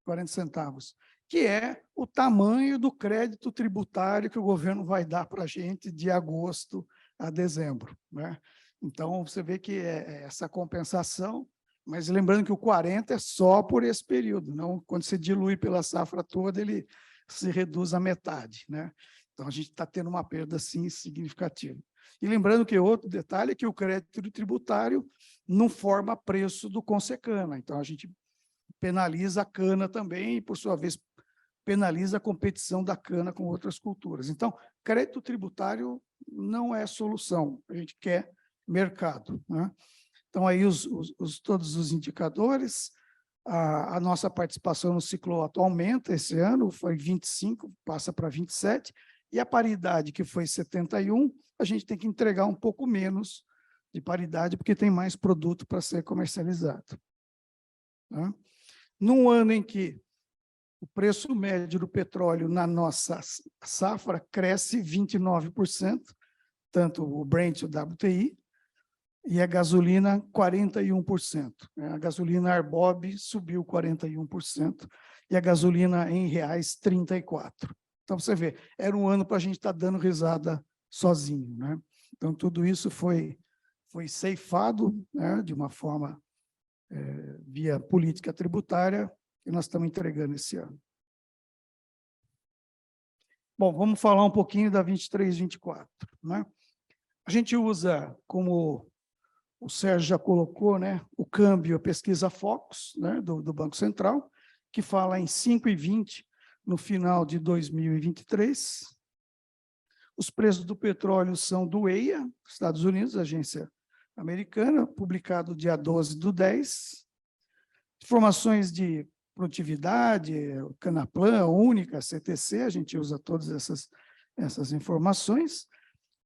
40 centavos, que é o tamanho do crédito tributário que o governo vai dar para a gente de agosto a dezembro, né? Então, você vê que é essa compensação, mas lembrando que o 40 é só por esse período, não, quando você dilui pela safra toda, ele se reduz à metade, né? Então, a gente está tendo uma perda, sim, significativa. E lembrando que outro detalhe é que o crédito tributário não forma preço do Consecana. Então, a gente penaliza a cana também e, por sua vez, penaliza a competição da cana com outras culturas. Então, crédito tributário não é solução. A gente quer mercado, né? Então, aí todos os indicadores, a nossa participação no ciclo Otto aumenta esse ano, foi 25, passa para 27, e a paridade, que foi 71, a gente tem que entregar um pouco menos de paridade, porque tem mais produto para ser comercializado, né? Num ano em que o preço médio do petróleo na nossa safra cresce 29%, tanto o Brent e o WTI, e a gasolina 41%. A gasolina Arbob subiu 41%, e a gasolina em reais 34%. Então, você vê, era um ano para a gente estar dando risada sozinho, né? Então, tudo isso foi ceifado, né, de uma forma via política tributária, que nós estamos entregando esse ano. Bom, vamos falar um pouquinho da 23, 24, né? A gente usa, como o Sérgio já colocou, né, o câmbio, a pesquisa Focus, né, do Banco Central, que fala em 5,20 no final de 2023. Os preços do petróleo são do EIA, Estados Unidos, agência americana, publicado dia 12/10. Informações de produtividade, Canaplan, Única, CTC, a gente usa todas essas informações.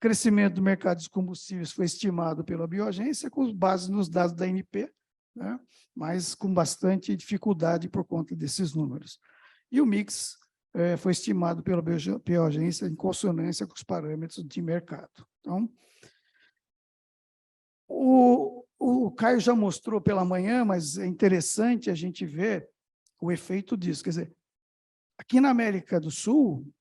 Crescimento do mercado de combustíveis foi estimado pela bioagência com base nos dados da ANP, né? Mas com bastante dificuldade por conta desses números. E o mix foi estimado pela bioagência em consonância com os parâmetros de mercado. Então, o Caio já mostrou pela manhã, mas é interessante a gente ver o efeito disso. Quer dizer, aqui na América do Sul,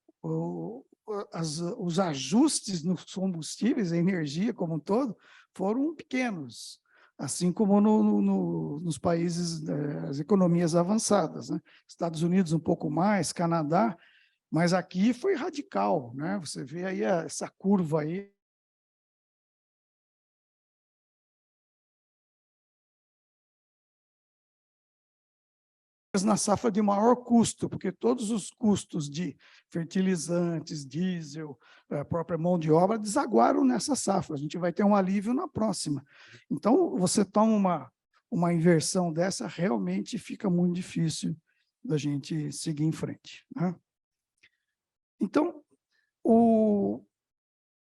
os ajustes nos combustíveis, a energia como um todo, foram pequenos, assim como nos países, as economias avançadas, né? Estados Unidos um pouco mais, Canadá, Mas aqui foi radical, né? Você vê aí essa curva aí. Na safra de maior custo, porque todos os custos de fertilizantes, diesel, a própria mão de obra desaguaram nessa safra. A gente vai ter um alívio na próxima. Então, você toma uma inversão dessa, realmente fica muito difícil da gente seguir em frente, né? Então,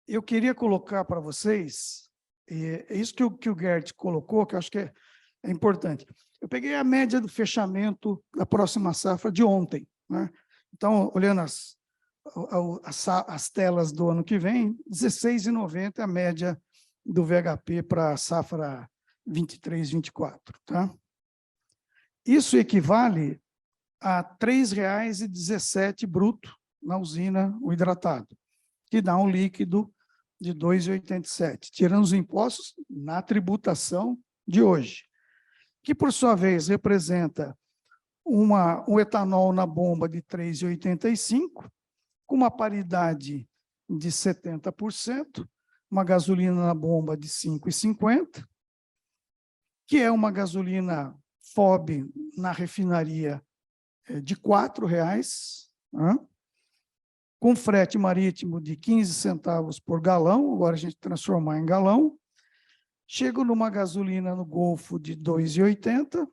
eu queria colocar para vocês, é isso que o Gert colocou, que eu acho que é importante. Eu peguei a média do fechamento da próxima safra de ontem, né? Então, olhando as telas do ano que vem, 16,90 é a média do VHP para a safra 23, 24. Tá? Isso equivale a R$ 3,17 bruto na usina, o hidratado, que dá um líquido de R$ 2,87, tirando os impostos na tributação de hoje, que, por sua vez, representa um etanol na bomba de 3,85, com uma paridade de 70%, uma gasolina na bomba de 5,50, que é uma gasolina FOB na refinaria de R$ 4,00, né? Com frete marítimo de 15 centavos por galão, agora a gente transformar em galão. Chego numa gasolina no Golfo de 2,80,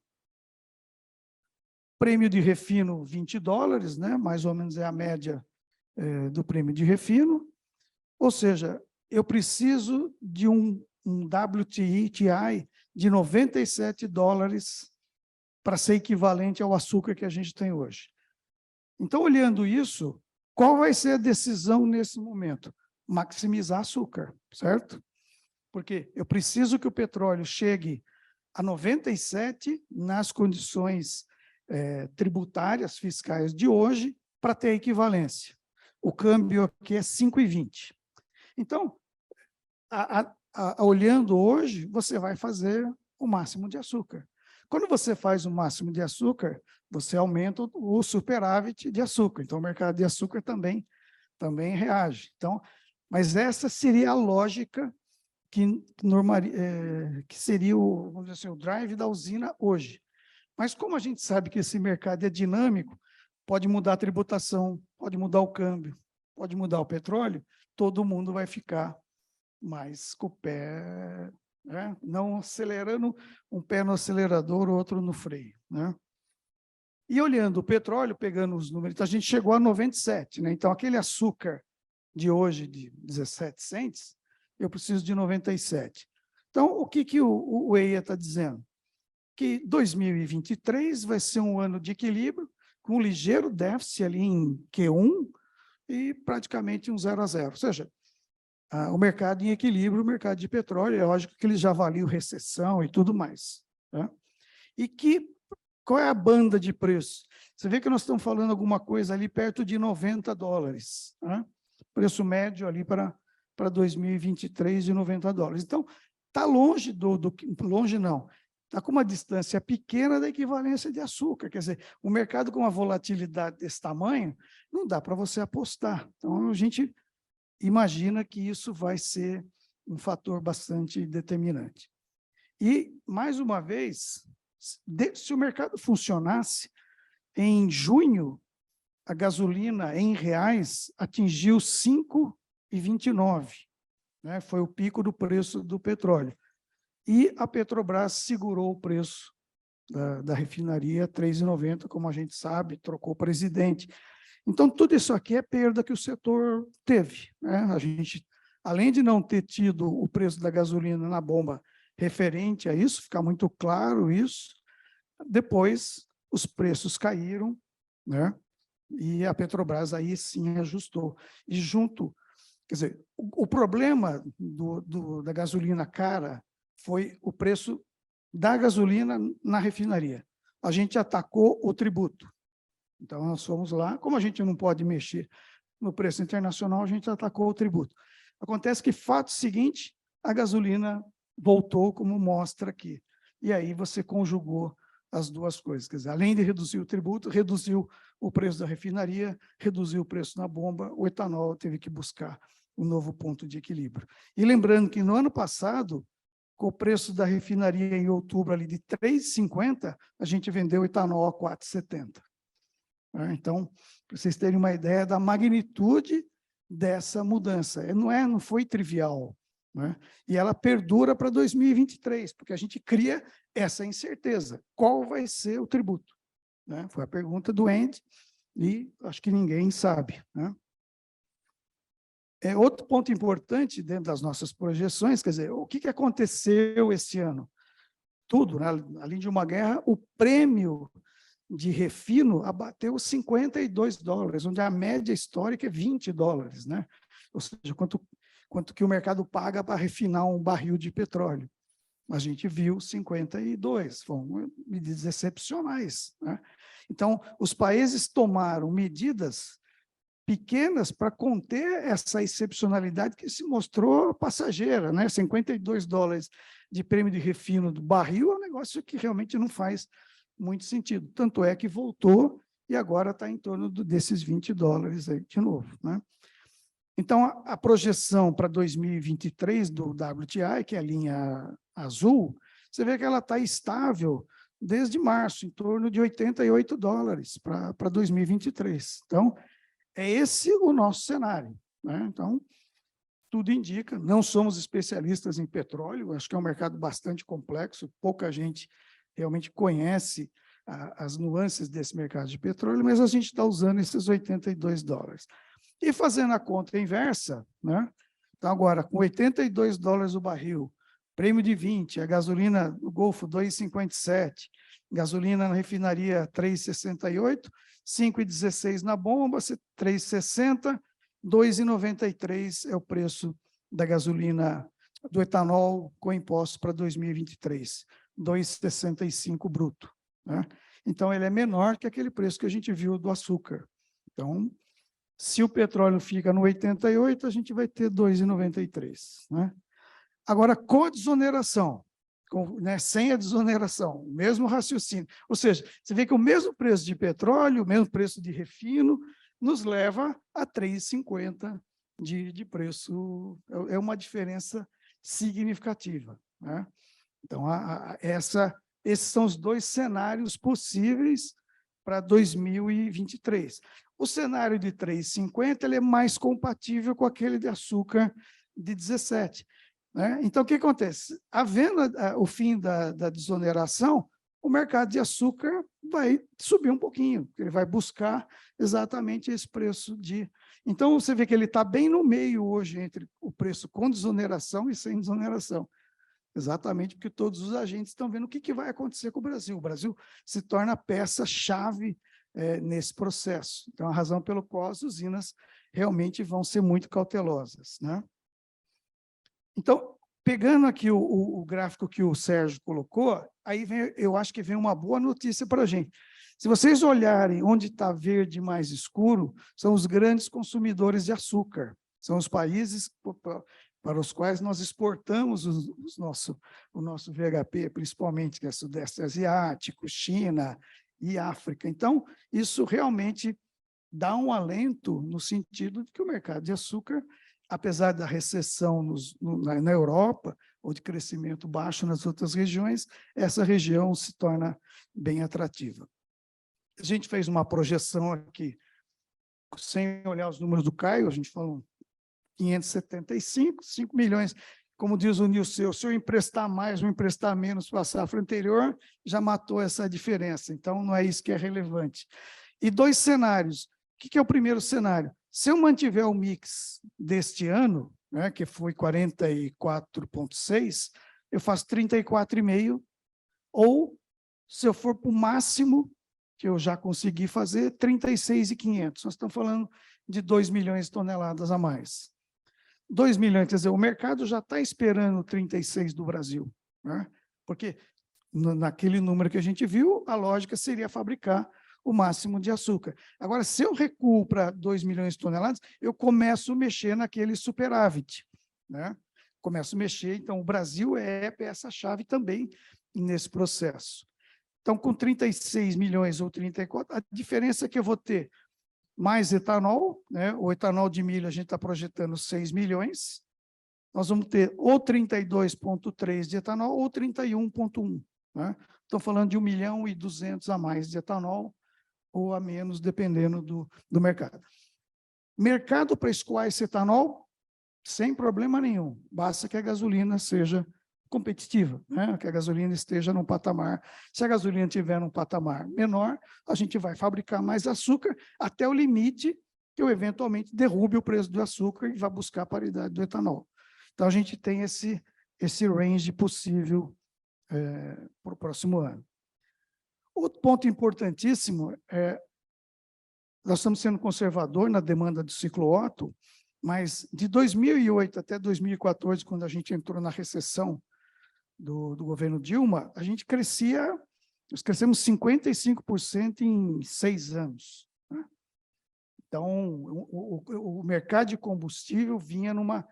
prêmio de refino $20, né? Mais ou menos é a média do prêmio de refino, ou seja, eu preciso de um WTI de $97 para ser equivalente ao açúcar que a gente tem hoje. Então, olhando isso, qual vai ser a decisão nesse momento? Maximizar açúcar, certo? Porque eu preciso que o petróleo chegue a 97 nas condições tributárias, fiscais de hoje, para ter equivalência. O câmbio aqui é 5,20. Então, olhando hoje, você vai fazer o máximo de açúcar. Quando você faz o máximo de açúcar, você aumenta o superávit de açúcar. Então, o mercado de açúcar também reage. Então, mas essa seria a lógica que seria vamos dizer assim, o drive da usina hoje. Mas como a gente sabe que esse mercado é dinâmico, pode mudar a tributação, pode mudar o câmbio, pode mudar o petróleo, todo mundo vai ficar mais com o pé, né? Não acelerando, um pé no acelerador, o outro no freio, né? E olhando o petróleo, pegando os números, então a gente chegou a 97, né? Então aquele açúcar de hoje de 17 cents, eu preciso de 97. Então, o que o EIA está dizendo? Que 2023 vai ser um ano de equilíbrio, com um ligeiro déficit ali em Q1 e praticamente um 0 a 0. Ou seja, o mercado em equilíbrio, o mercado de petróleo, é lógico que eles já avaliam recessão e tudo mais. Tá? E qual é a banda de preço? Você vê que nós estamos falando alguma coisa ali perto de $90. Tá? Preço médio ali para 2023 de $90. Então, está longe longe não, está com uma distância pequena da equivalência de açúcar. Quer dizer, o mercado com uma volatilidade desse tamanho, não dá para você apostar. Então, a gente imagina que isso vai ser um fator bastante determinante. E, mais uma vez, se o mercado funcionasse, em junho, a gasolina em reais atingiu 5,29, né? Foi o pico do preço do petróleo. E a Petrobras segurou o preço da refinaria 3,90, como a gente sabe, trocou o presidente. Então, tudo isso aqui é perda que o setor teve, né? A gente, além de não ter tido o preço da gasolina na bomba referente a isso, fica muito claro isso, depois os preços caíram, né? E a Petrobras aí sim ajustou. E junto, quer dizer, o problema da gasolina cara foi o preço da gasolina na refinaria. A gente atacou o tributo. Então, nós fomos lá, como a gente não pode mexer no preço internacional, a gente atacou o tributo. Acontece que, fato seguinte, a gasolina voltou, como mostra aqui. E aí você conjugou as duas coisas. Quer dizer, além de reduzir o tributo, reduziu o preço da refinaria, reduziu o preço na bomba, o etanol teve que buscar um novo ponto de equilíbrio. E lembrando que no ano passado, com o preço da refinaria em outubro ali de R$ 3,50, a gente vendeu etanol a R$ 4,70. Então, para vocês terem uma ideia da magnitude dessa mudança. Não foi trivial, né? E ela perdura para 2023, porque a gente cria essa incerteza. Qual vai ser o tributo? Né? Foi a pergunta do Andy, e acho que ninguém sabe, né? Outro ponto importante dentro das nossas projeções, quer dizer, o que aconteceu esse ano? Tudo, né? Além de uma guerra, o prêmio de refino abateu $52, onde a média histórica é $20, né? Ou seja, quanto que o mercado paga para refinar um barril de petróleo. A gente viu 52, foram medidas excepcionais, né? Então, os países tomaram medidas pequenas para conter essa excepcionalidade que se mostrou passageira, né? $52 de prêmio de refino do barril é um negócio que realmente não faz muito sentido. Tanto é que voltou e agora está em torno desses $20 aí de novo, né? Então, a projeção para 2023 do WTI, que é a linha azul, você vê que ela está estável desde março, em torno de $88 para 2023. Então, é esse o nosso cenário, né? Então, tudo indica, não somos especialistas em petróleo, acho que é um mercado bastante complexo, pouca gente realmente conhece as nuances desse mercado de petróleo, mas a gente está usando esses $82. E fazendo a conta inversa, né? Então, agora, com $82 o barril, prêmio de 20, a gasolina no Golfo 2,57, gasolina na refinaria 3,68, 5,16 na bomba, 3,60, 2,93 é o preço da gasolina, do etanol com impostos para 2023, 2,65 bruto, né? Então, ele é menor que aquele preço que a gente viu do açúcar. Então, se o petróleo fica no 88, a gente vai ter 2,93, né? Agora, com a desoneração, né, sem a desoneração, o mesmo raciocínio. Ou seja, você vê que o mesmo preço de petróleo, o mesmo preço de refino, nos leva a 3,50 de preço. É uma diferença significativa, né? Então, esses são os dois cenários possíveis para 2023. O cenário de 3,50 ele é mais compatível com aquele de açúcar de 17. Né? Então, o que acontece? Havendo o fim da desoneração, o mercado de açúcar vai subir um pouquinho, ele vai buscar exatamente esse preço de... Então, você vê que ele está bem no meio hoje entre o preço com desoneração e sem desoneração. Exatamente porque todos os agentes estão vendo o que vai acontecer com o Brasil. O Brasil se torna peça-chave nesse processo. Então, a razão pela qual as usinas realmente vão ser muito cautelosas, né? Então, pegando aqui o gráfico que o Sérgio colocou, aí eu acho que vem uma boa notícia para a gente. Se vocês olharem onde está verde mais escuro, são os grandes consumidores de açúcar. São os países para os quais nós exportamos o nosso VHP, principalmente, que é Sudeste Asiático, China e África. Então, isso realmente dá um alento no sentido de que o mercado de açúcar, apesar da recessão na Europa, ou de crescimento baixo nas outras regiões, essa região se torna bem atrativa. A gente fez uma projeção aqui, sem olhar os números do Caio, a gente falou 575, 5 milhões. Como diz o Nilceu, se eu emprestar mais ou emprestar menos para a safra anterior, já matou essa diferença. Então, não é isso que é relevante. E dois cenários. O que é o primeiro cenário? Se eu mantiver o mix deste ano, né, que foi 44,6, eu faço 34,5, ou, se eu for para o máximo, que eu já consegui fazer, 36,500. Nós estamos falando de 2 milhões de toneladas a mais. 2 milhões, quer dizer, o mercado já está esperando 36 do Brasil, né? Porque naquele número que a gente viu, a lógica seria fabricar o máximo de açúcar. Agora, se eu recuo para 2 milhões de toneladas, eu começo a mexer naquele superávit, né? Começo a mexer, então o Brasil é peça-chave também nesse processo. Então, com 36 milhões ou 34, a diferença é que eu vou ter mais etanol, né? O etanol de milho a gente está projetando 6 milhões, nós vamos ter ou 32,3 de etanol ou 31,1. Né? Estou falando de 1.200.000 a mais de etanol ou a menos, dependendo do mercado. Mercado para escoar esse etanol, sem problema nenhum, basta que a gasolina seja competitiva, né? Que a gasolina esteja num patamar. Se a gasolina estiver num patamar menor, a gente vai fabricar mais açúcar até o limite que eu eventualmente derrube o preço do açúcar e vá buscar a paridade do etanol. Então, a gente tem esse range possível para o próximo ano. Outro ponto importantíssimo é nós estamos sendo conservador na demanda do ciclo Otto, mas de 2008 até 2014, quando a gente entrou na recessão do governo Dilma, nós crescemos 55% em 6 anos. Né? Então, o mercado de combustível vinha numa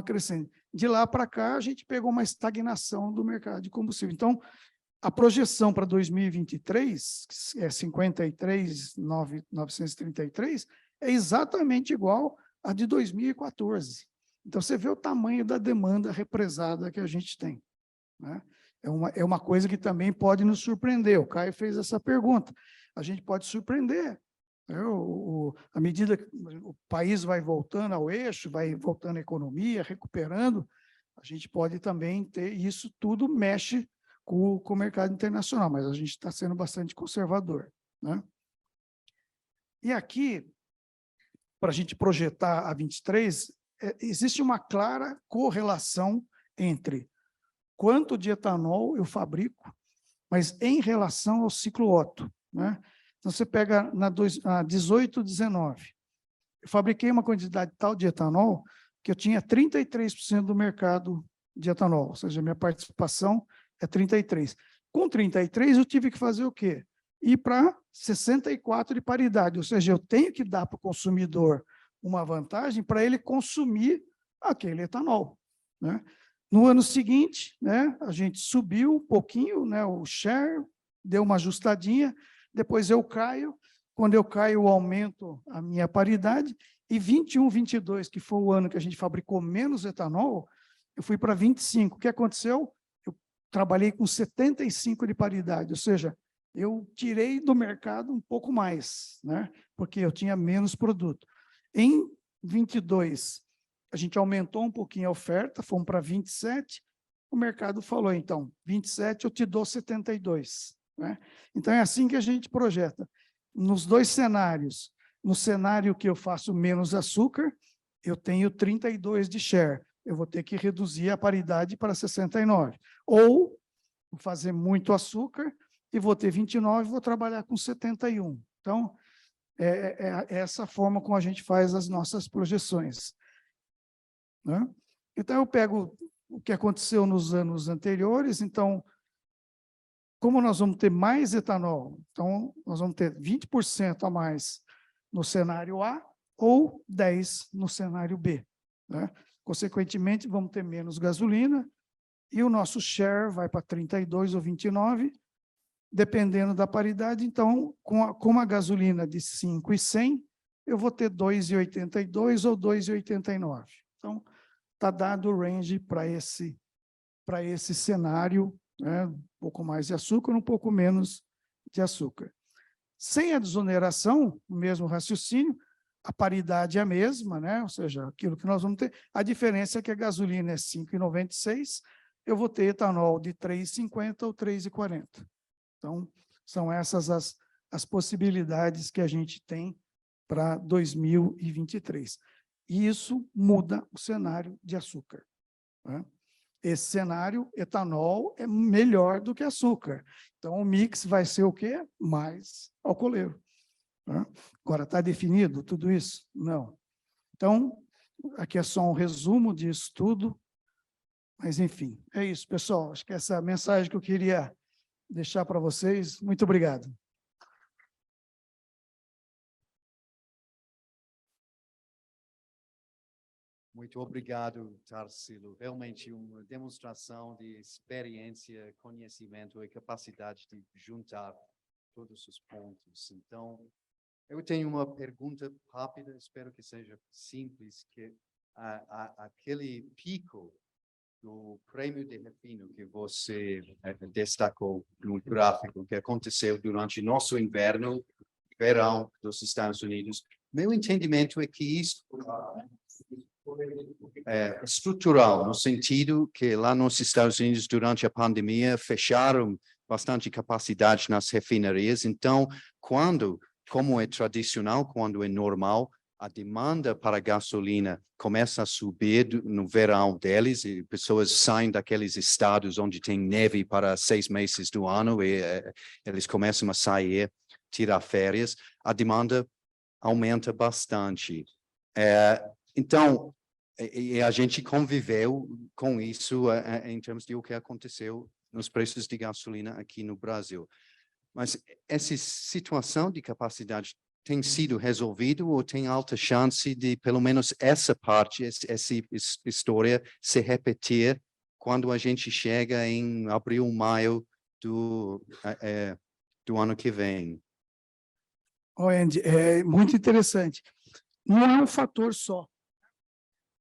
crescente. De lá para cá, a gente pegou uma estagnação do mercado de combustível. Então, a projeção para 2023, que é 53.933, é exatamente igual à de 2014. Então, você vê o tamanho da demanda represada que a gente tem. Né? É uma coisa que também pode nos surpreender. O Caio fez essa pergunta. A gente pode surpreender. Né? À medida que o país vai voltando ao eixo, vai voltando a economia, recuperando, a gente pode também ter isso tudo mexe com o mercado internacional, mas a gente está sendo bastante conservador. Né? E aqui, para a gente projetar a 23, existe uma clara correlação entre quanto de etanol eu fabrico, mas em relação ao ciclo Otto. Né? Então, você pega na 18, 19, eu fabriquei uma quantidade tal de etanol que eu tinha 33% do mercado de etanol, ou seja, minha participação é 33. Com 33, eu tive que fazer o quê? Ir para 64 de paridade, ou seja, eu tenho que dar para o consumidor uma vantagem para ele consumir aquele etanol. Né? No ano seguinte, né, a gente subiu um pouquinho, né, o share, deu uma ajustadinha, depois eu caio, quando eu caio, eu aumento a minha paridade, e 21, 22, que foi o ano que a gente fabricou menos etanol, eu fui para 25. O que aconteceu? Eu trabalhei com 75 de paridade, ou seja, eu tirei do mercado um pouco mais, né? Porque eu tinha menos produto. Em 22, a gente aumentou um pouquinho a oferta, fomos para 27, o mercado falou, então, 27 eu te dou 72. Né? Então, é assim que a gente projeta. Nos dois cenários, no cenário que eu faço menos açúcar, eu tenho 32 de share, eu vou ter que reduzir a paridade para 69. Ou, vou fazer muito açúcar e vou ter 29 e vou trabalhar com 71. Então, é essa forma como a gente faz as nossas projeções. Né? Então, eu pego o que aconteceu nos anos anteriores, então, como nós vamos ter mais etanol, então, nós vamos ter 20% a mais no cenário A ou 10% no cenário B. Né? Consequentemente, vamos ter menos gasolina e o nosso share vai para 32 ou 29, dependendo da paridade. Então, com a gasolina de 5,100, eu vou ter 2,82 ou 2,89. Então, está dado o range para esse cenário, né? Um pouco mais de açúcar, um pouco menos de açúcar. Sem a desoneração, o mesmo raciocínio, a paridade é a mesma, né? Ou seja, aquilo que nós vamos ter. A diferença é que a gasolina é 5,96, eu vou ter etanol de 3,50 ou 3,40. Então, são essas as possibilidades que a gente tem para 2023. E isso muda o cenário de açúcar. Né? Esse cenário, etanol é melhor do que açúcar. Então, o mix vai ser o quê? Mais alcooleiro. Né? Agora, está definido tudo isso? Não. Então, aqui é só um resumo disso tudo. Mas, enfim, é isso, pessoal. Acho que essa é a mensagem que eu queria deixar para vocês. Muito obrigado. Muito obrigado, Tarsilo. Realmente uma demonstração de experiência, conhecimento e capacidade de juntar todos os pontos. Então, eu tenho uma pergunta rápida, espero que seja simples, que aquele pico do prêmio de refino que você destacou no gráfico, que aconteceu durante nosso verão dos Estados Unidos, meu entendimento é que isso é estrutural, no sentido que lá nos Estados Unidos, durante a pandemia, fecharam bastante capacidade nas refinarias. Então, como é tradicional, quando é normal, a demanda para gasolina começa a subir no verão deles, e pessoas saem daqueles estados onde tem neve para 6 meses do ano, e eles começam a sair, tirar férias, a demanda aumenta bastante. Então, a gente conviveu com isso em termos de o que aconteceu nos preços de gasolina aqui no Brasil. Mas essa situação de capacidade tem sido resolvido ou tem alta chance de, pelo menos essa parte, essa história se repetir quando a gente chega em abril, maio do ano que vem? Andy, é muito interessante. Não é um fator só.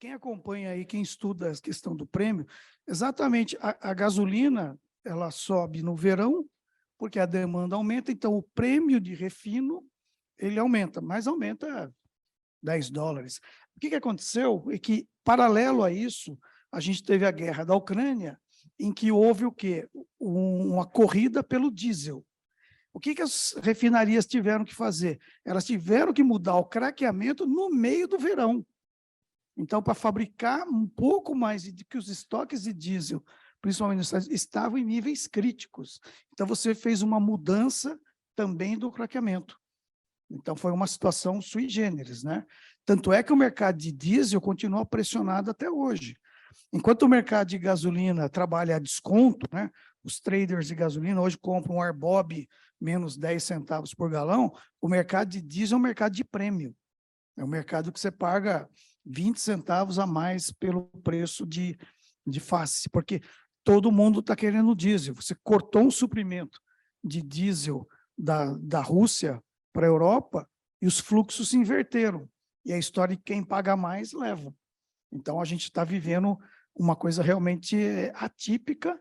Quem acompanha aí, quem estuda a questão do prêmio, exatamente a gasolina, ela sobe no verão, porque a demanda aumenta, então o prêmio de refino, ele aumenta, mas aumenta $10. O que aconteceu é que, paralelo a isso, a gente teve a guerra da Ucrânia, em que houve o quê? Uma corrida pelo diesel. O que as refinarias tiveram que fazer? Elas tiveram que mudar o craqueamento no meio do verão. Então, para fabricar um pouco mais, que os estoques de diesel, principalmente nos Estados Unidos, estavam em níveis críticos. Então, você fez uma mudança também do craqueamento. Então, foi uma situação sui generis, né? Tanto é que o mercado de diesel continua pressionado até hoje. Enquanto o mercado de gasolina trabalha a desconto, né? Os traders de gasolina hoje compram um RBOB menos 10 centavos por galão, o mercado de diesel é um mercado de prêmio. É um mercado que você paga 20 centavos a mais pelo preço de face, porque todo mundo está querendo diesel. Você cortou um suprimento de diesel da Rússia para a Europa e os fluxos se inverteram. E a história de quem paga mais leva. Então, a gente está vivendo uma coisa realmente atípica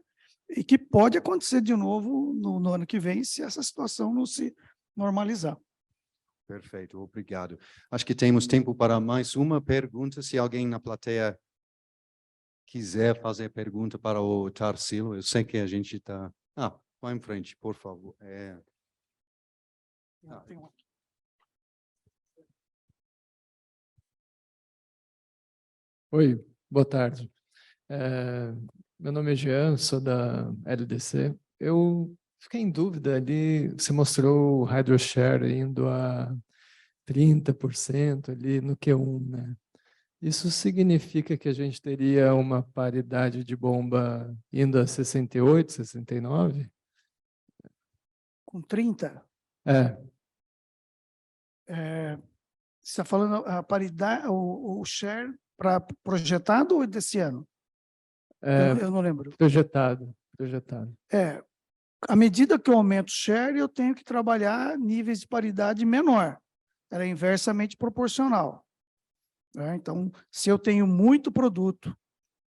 e que pode acontecer de novo no ano que vem, se essa situação não se normalizar. Perfeito, obrigado. Acho que temos tempo para mais uma pergunta. Se alguém na plateia quiser fazer pergunta para o Tarsilo, eu sei que a gente está... vai em frente, por favor. Oi, boa tarde. Meu nome é Jean, sou da LDC. Eu fiquei em dúvida ali, você mostrou o HydroShare indo a 30% ali no Q1, né? Isso significa que a gente teria uma paridade de bomba indo a 68, 69? Com 30? Você está falando a paridade, o share para projetado ou desse ano? Eu não lembro. Projetado. À medida que eu aumento o share, eu tenho que trabalhar níveis de paridade menor. Ela é inversamente proporcional. Né? Então, se eu tenho muito produto,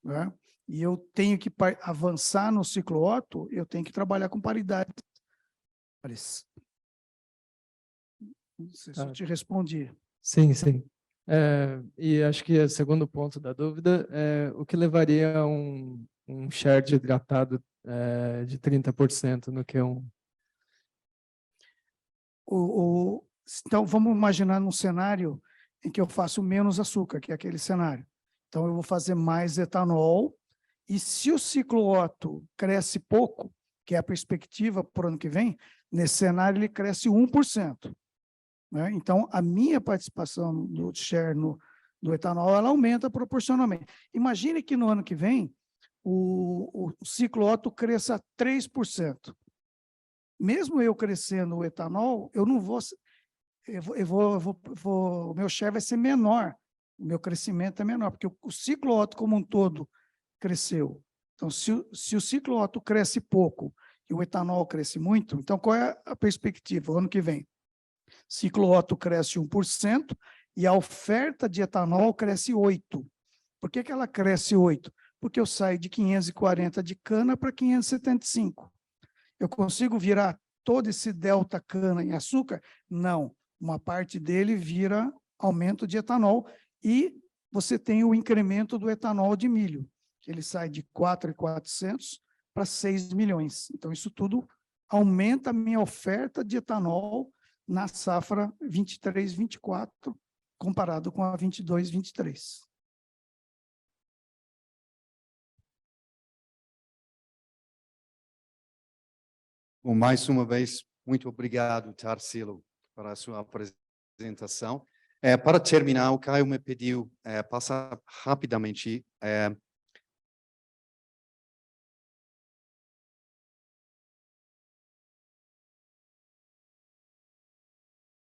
né, e eu tenho que avançar no ciclo Otto, eu tenho que trabalhar com paridade. Não sei se eu te respondi. Sim. E acho que o segundo ponto da dúvida é o que levaria a um share de hidratado de 30% no Q1. Então, vamos imaginar num cenário em que eu faço menos açúcar, que é aquele cenário. Então, eu vou fazer mais etanol, e se o ciclo Otto cresce pouco, que é a perspectiva para o ano que vem, nesse cenário ele cresce 1%. Né? Então, a minha participação do share do etanol, ela aumenta proporcionalmente. Imagine que no ano que vem, o ciclo Otto cresça 3%. Mesmo eu crescendo o etanol, eu não vou... o meu share vai ser menor, o meu crescimento é menor, porque o ciclo Otto como um todo cresceu. Então, se o ciclo Otto cresce pouco e o etanol cresce muito, então qual é a perspectiva? O ano que vem, ciclo Otto cresce 1% e a oferta de etanol cresce 8%. Por que ela cresce 8%? Porque eu saio de 540 de cana para 575. Eu consigo virar todo esse delta cana em açúcar? Não. Uma parte dele vira aumento de etanol e você tem o incremento do etanol de milho, que ele sai de 4.400 para 6 milhões. Então, isso tudo aumenta a minha oferta de etanol na safra 23-24, comparado com a 22-23. Bom, mais uma vez, muito obrigado, Tarsilo, para a sua apresentação. Para terminar, o Caio me pediu passar rapidamente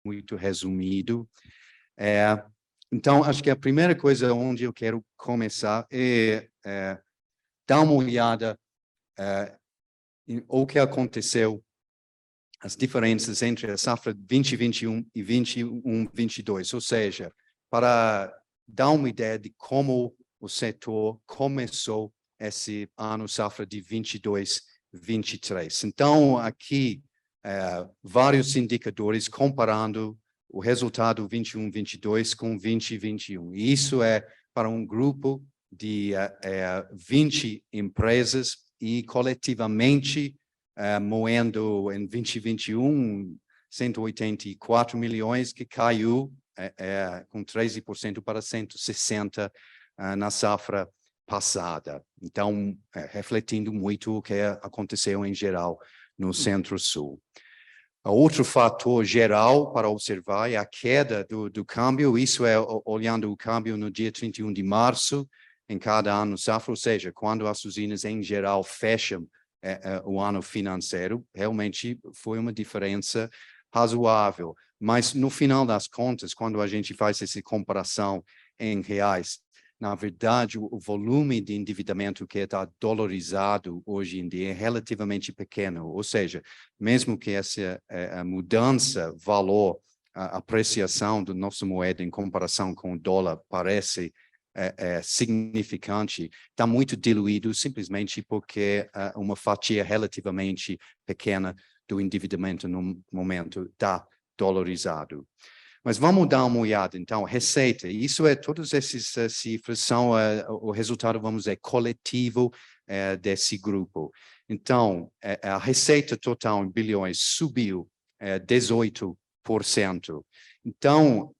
muito resumido. Então, acho que a primeira coisa onde eu quero começar é dar uma olhada em o que aconteceu, as diferenças entre a safra 2021 e 21-22, ou seja, para dar uma ideia de como o setor começou esse ano safra de 22-23. Então, aqui, vários indicadores comparando o resultado 21-22 com 20-21. E isso é para um grupo de 20 empresas e coletivamente moendo em 2021 184 milhões, que caiu com 13% para 160 na safra passada. Então, refletindo muito o que aconteceu em geral no Centro-Sul. Outro fator geral para observar é a queda do câmbio. Isso é olhando o câmbio no dia 31 de março, em cada ano safra, ou seja, quando as usinas em geral fecham o ano financeiro, realmente foi uma diferença razoável. Mas no final das contas, quando a gente faz essa comparação em reais, na verdade, o volume de endividamento que está dolarizado hoje em dia é relativamente pequeno. Ou seja, mesmo que essa mudança, valor, a apreciação da nossa moeda em comparação com o dólar parece significante, está muito diluído simplesmente porque uma fatia relativamente pequena do endividamento no momento está dolarizado. Mas vamos dar uma olhada, então, receita. Isso todas essas cifras são o resultado, vamos dizer, coletivo desse grupo. Então, a receita total em bilhões subiu 18%. Então,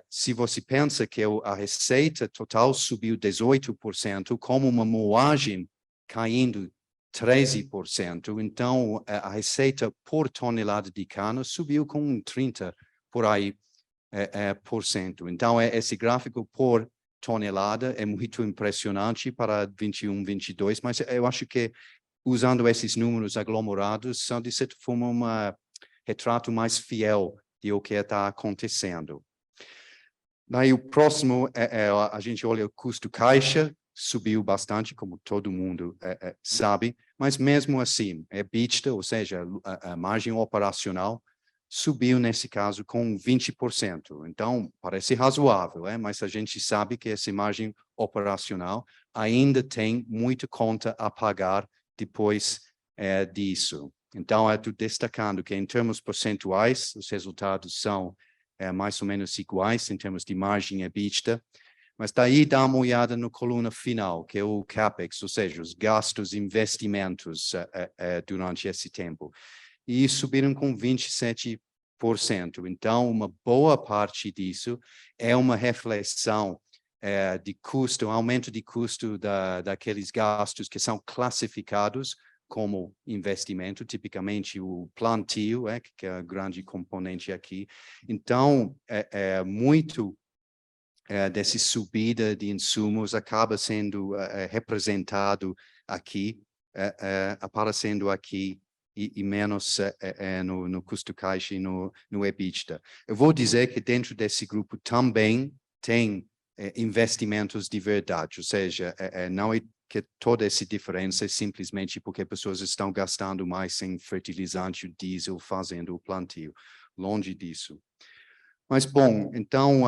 se você pensa que a receita total subiu 18%, como uma moagem caindo 13%, então a receita por tonelada de cana subiu com 30% por aí. Então, esse gráfico por tonelada é muito impressionante para 21-22, mas eu acho que usando esses números aglomerados são, de certa forma, um retrato mais fiel de o que está acontecendo. Daí o próximo, a gente olha o custo caixa, subiu bastante, como todo mundo sabe, mas mesmo assim, EBITDA, ou seja, a margem operacional, subiu nesse caso com 20%. Então, parece razoável, mas a gente sabe que essa margem operacional ainda tem muita conta a pagar depois disso. Então, estou destacando que, em termos percentuais, os resultados são mais ou menos iguais em termos de margem EBITDA, mas daí dá uma olhada na coluna final, que é o CAPEX, ou seja, os gastos, investimentos durante esse tempo. E subiram com 27%. Então, uma boa parte disso é uma reflexão de custo, aumento de custo daqueles gastos que são classificados como investimento, tipicamente o plantio, que é o grande componente aqui. Então, muito dessa subida de insumos acaba sendo representado aqui, aparecendo aqui, e menos no custo caixa e no EBITDA. Eu vou dizer que dentro desse grupo também tem investimentos de verdade, ou seja, não é que toda essa diferença é simplesmente porque pessoas estão gastando mais em fertilizante, diesel, fazendo o plantio. Longe disso. Mas, bom, então,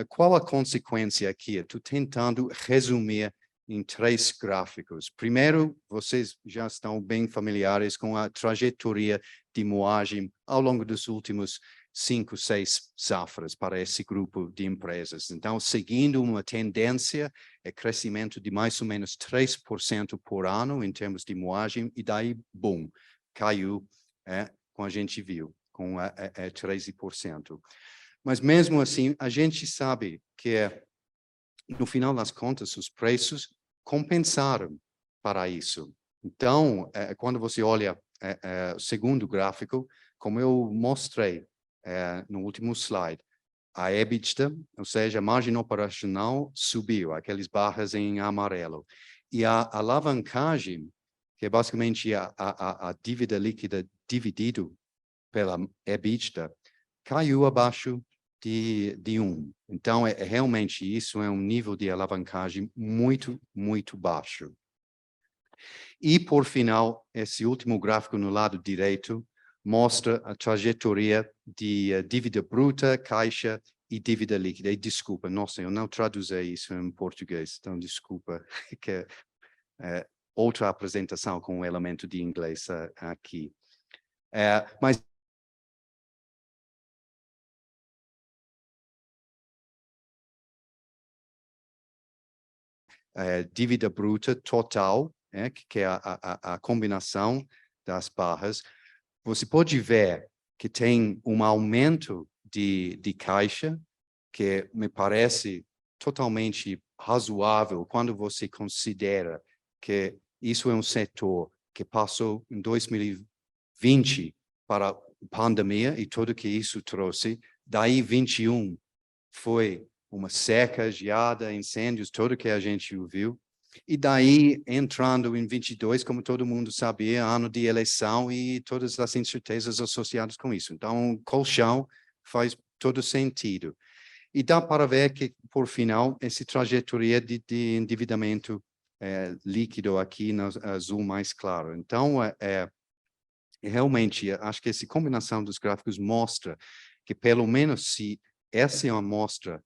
qual a consequência aqui? Estou tentando resumir em 3 gráficos. Primeiro, vocês já estão bem familiares com a trajetória de moagem ao longo dos últimos 5, 6 safras para esse grupo de empresas. Então, seguindo uma tendência, crescimento de mais ou menos 3% por ano em termos de moagem, e daí, boom, caiu, como a gente viu, com 13%. Mas mesmo assim, a gente sabe que, no final das contas, os preços compensaram para isso. Então, quando você olha o segundo gráfico, como eu mostrei no último slide, a EBITDA, ou seja, a margem operacional subiu, aquelas barras em amarelo. E a alavancagem, que é basicamente a dívida líquida dividido pela EBITDA, caiu abaixo de 1. Então, realmente, isso é um nível de alavancagem muito, muito baixo. E, por final, esse último gráfico no lado direito mostra a trajetória de dívida bruta, caixa e dívida líquida. E desculpa, nossa, eu não traduzi isso em português, então desculpa, que outra apresentação com o elemento de inglês aqui. Mas dívida bruta total, que é a combinação das barras, você pode ver que tem um aumento de caixa, que me parece totalmente razoável quando você considera que isso é um setor que passou em 2020 para a pandemia e tudo que isso trouxe. Daí 21 foi uma seca, geada, incêndios, tudo que a gente ouviu. E daí, entrando em 22, como todo mundo sabia, ano de eleição e todas as incertezas associadas com isso. Então, colchão faz todo sentido. E dá para ver que, por final, essa trajetória de endividamento líquido aqui no azul mais claro. Então, realmente, acho que essa combinação dos gráficos mostra que, pelo menos, se essa é uma amostra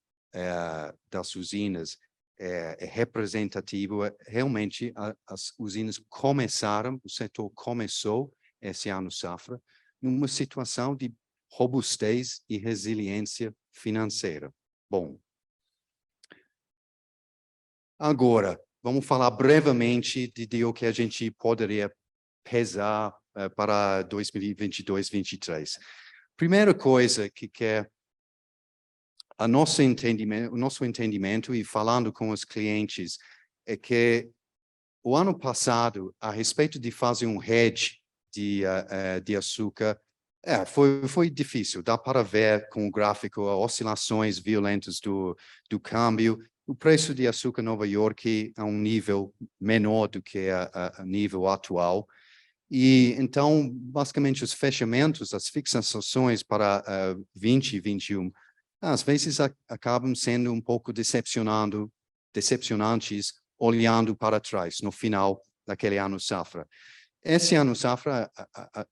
das usinas é representativo, realmente as usinas começaram, o setor começou esse ano safra, numa situação de robustez e resiliência financeira. Bom, agora, vamos falar brevemente de o que a gente poderia pesar para 2022-23. Primeira coisa que o nosso entendimento e falando com os clientes é que o ano passado, a respeito de fazer um hedge de açúcar, foi difícil. Dá para ver com o gráfico as oscilações violentas do câmbio. O preço de açúcar em Nova York é um nível menor do que a nível atual. E, então, basicamente, os fechamentos, as fixações para 2021, às vezes acabam sendo um pouco decepcionantes olhando para trás, no final daquele ano safra. Esse ano safra,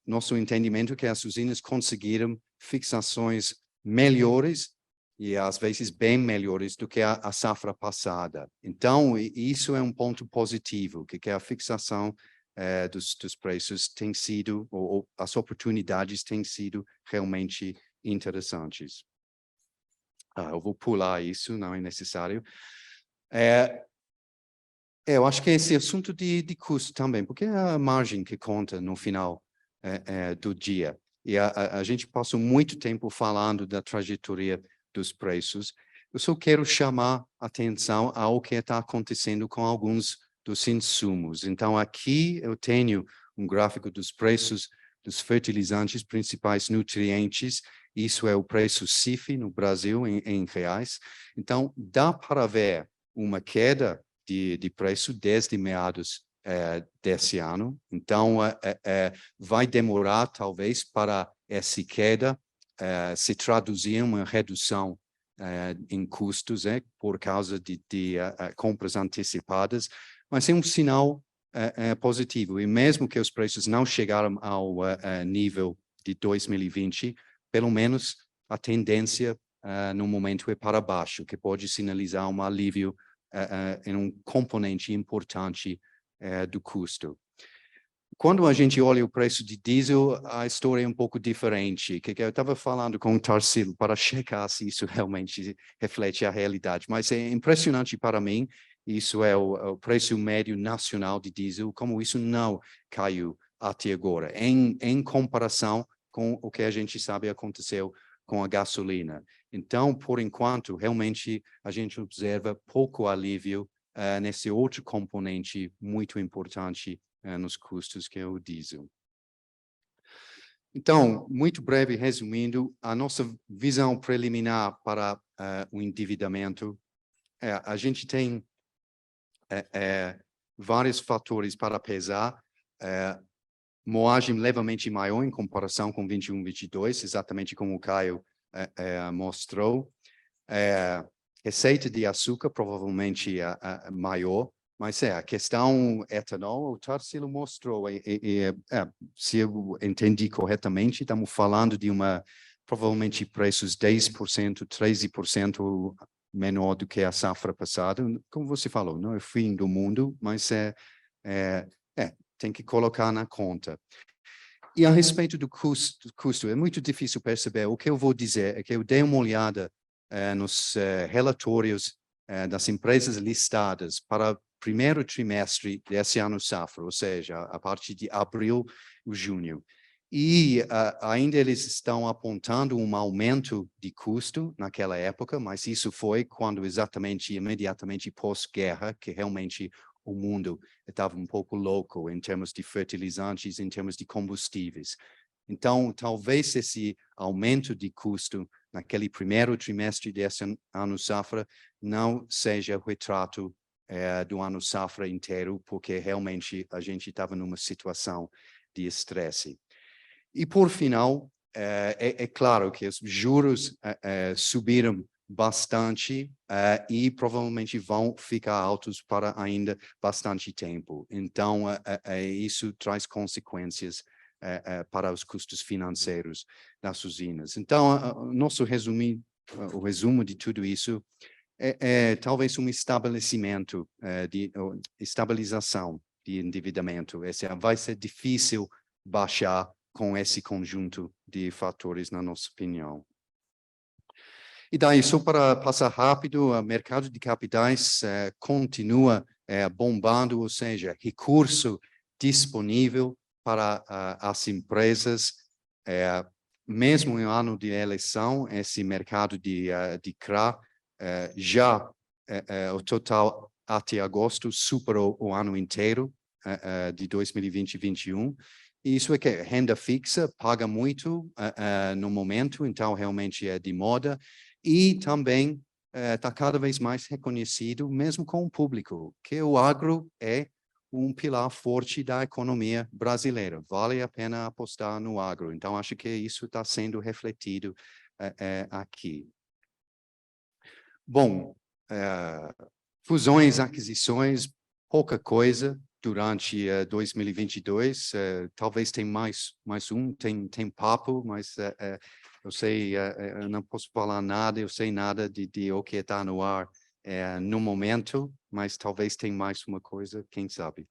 nosso entendimento é que as usinas conseguiram fixações melhores e, às vezes, bem melhores do que a safra passada. Então, isso é um ponto positivo, que a fixação dos preços tem sido, ou as oportunidades têm sido realmente interessantes. Eu vou pular isso, não é necessário. Eu acho que esse assunto de custo também, porque é a margem que conta no final do dia. E a gente passou muito tempo falando da trajetória dos preços. Eu só quero chamar atenção ao que está acontecendo com alguns dos insumos. Então, aqui eu tenho um gráfico dos preços dos fertilizantes, principais nutrientes. Isso é o preço CIF no Brasil, em reais. Então, dá para ver uma queda de preço desde meados desse ano. Então, vai demorar, talvez, para essa queda se traduzir em uma redução em custos, por causa de compras antecipadas, mas é um sinal positivo. E mesmo que os preços não chegaram ao nível de 2020, pelo menos a tendência no momento é para baixo, que pode sinalizar um alívio em um componente importante do custo. Quando a gente olha o preço de diesel, a história é um pouco diferente. Que eu estava falando com o Tarsilo para checar se isso realmente reflete a realidade. Mas é impressionante para mim, isso é o preço médio nacional de diesel, como isso não caiu até agora, em comparação com o que a gente sabe aconteceu com a gasolina. Então, por enquanto, realmente a gente observa pouco alívio nesse outro componente muito importante nos custos, que é o diesel. Então, muito breve, resumindo, a nossa visão preliminar para o endividamento, a gente tem vários fatores para pesar, moagem levemente maior em comparação com 21, 22, exatamente como o Caio mostrou, receita de açúcar provavelmente maior, mas a questão etanol, o Tarsilo mostrou, se eu entendi corretamente, estamos falando de provavelmente preços 10%, 13% menor do que a safra passada. Como você falou, não é o fim do mundo, mas tem que colocar na conta. E a respeito do custo, é muito difícil perceber. O que eu vou dizer é que eu dei uma olhada nos relatórios das empresas listadas para primeiro trimestre desse ano safra, ou seja, a partir de abril e junho. E ainda eles estão apontando um aumento de custo naquela época, mas isso foi quando imediatamente pós-guerra, que realmente o mundo estava um pouco louco em termos de fertilizantes, em termos de combustíveis. Então, talvez esse aumento de custo naquele primeiro trimestre desse ano safra não seja o retrato do ano safra inteiro, porque realmente a gente estava numa situação de estresse. E, por final, é claro que os juros subiram bastante e provavelmente vão ficar altos para ainda bastante tempo. Então, isso traz consequências para os custos financeiros das usinas. Então, o resumo de tudo isso talvez um estabelecimento, estabilização de endividamento. Vai ser difícil baixar com esse conjunto de fatores, na nossa opinião. E daí, só para passar rápido, o mercado de capitais continua bombando, ou seja, recurso disponível para as empresas, mesmo em ano de eleição, esse mercado de CRA o total até agosto superou o ano inteiro de 2020 e 2021. E isso é que renda fixa paga muito no momento, então realmente é de moda. E também está cada vez mais reconhecido, mesmo com o público, que o agro é um pilar forte da economia brasileira. Vale a pena apostar no agro. Então, acho que isso está sendo refletido aqui. Bom, fusões, aquisições, pouca coisa durante 2022. Talvez tem mais tem papo, mas eu sei, eu não posso falar nada, eu sei nada de o que está no ar no momento, mas talvez tem mais uma coisa, quem sabe.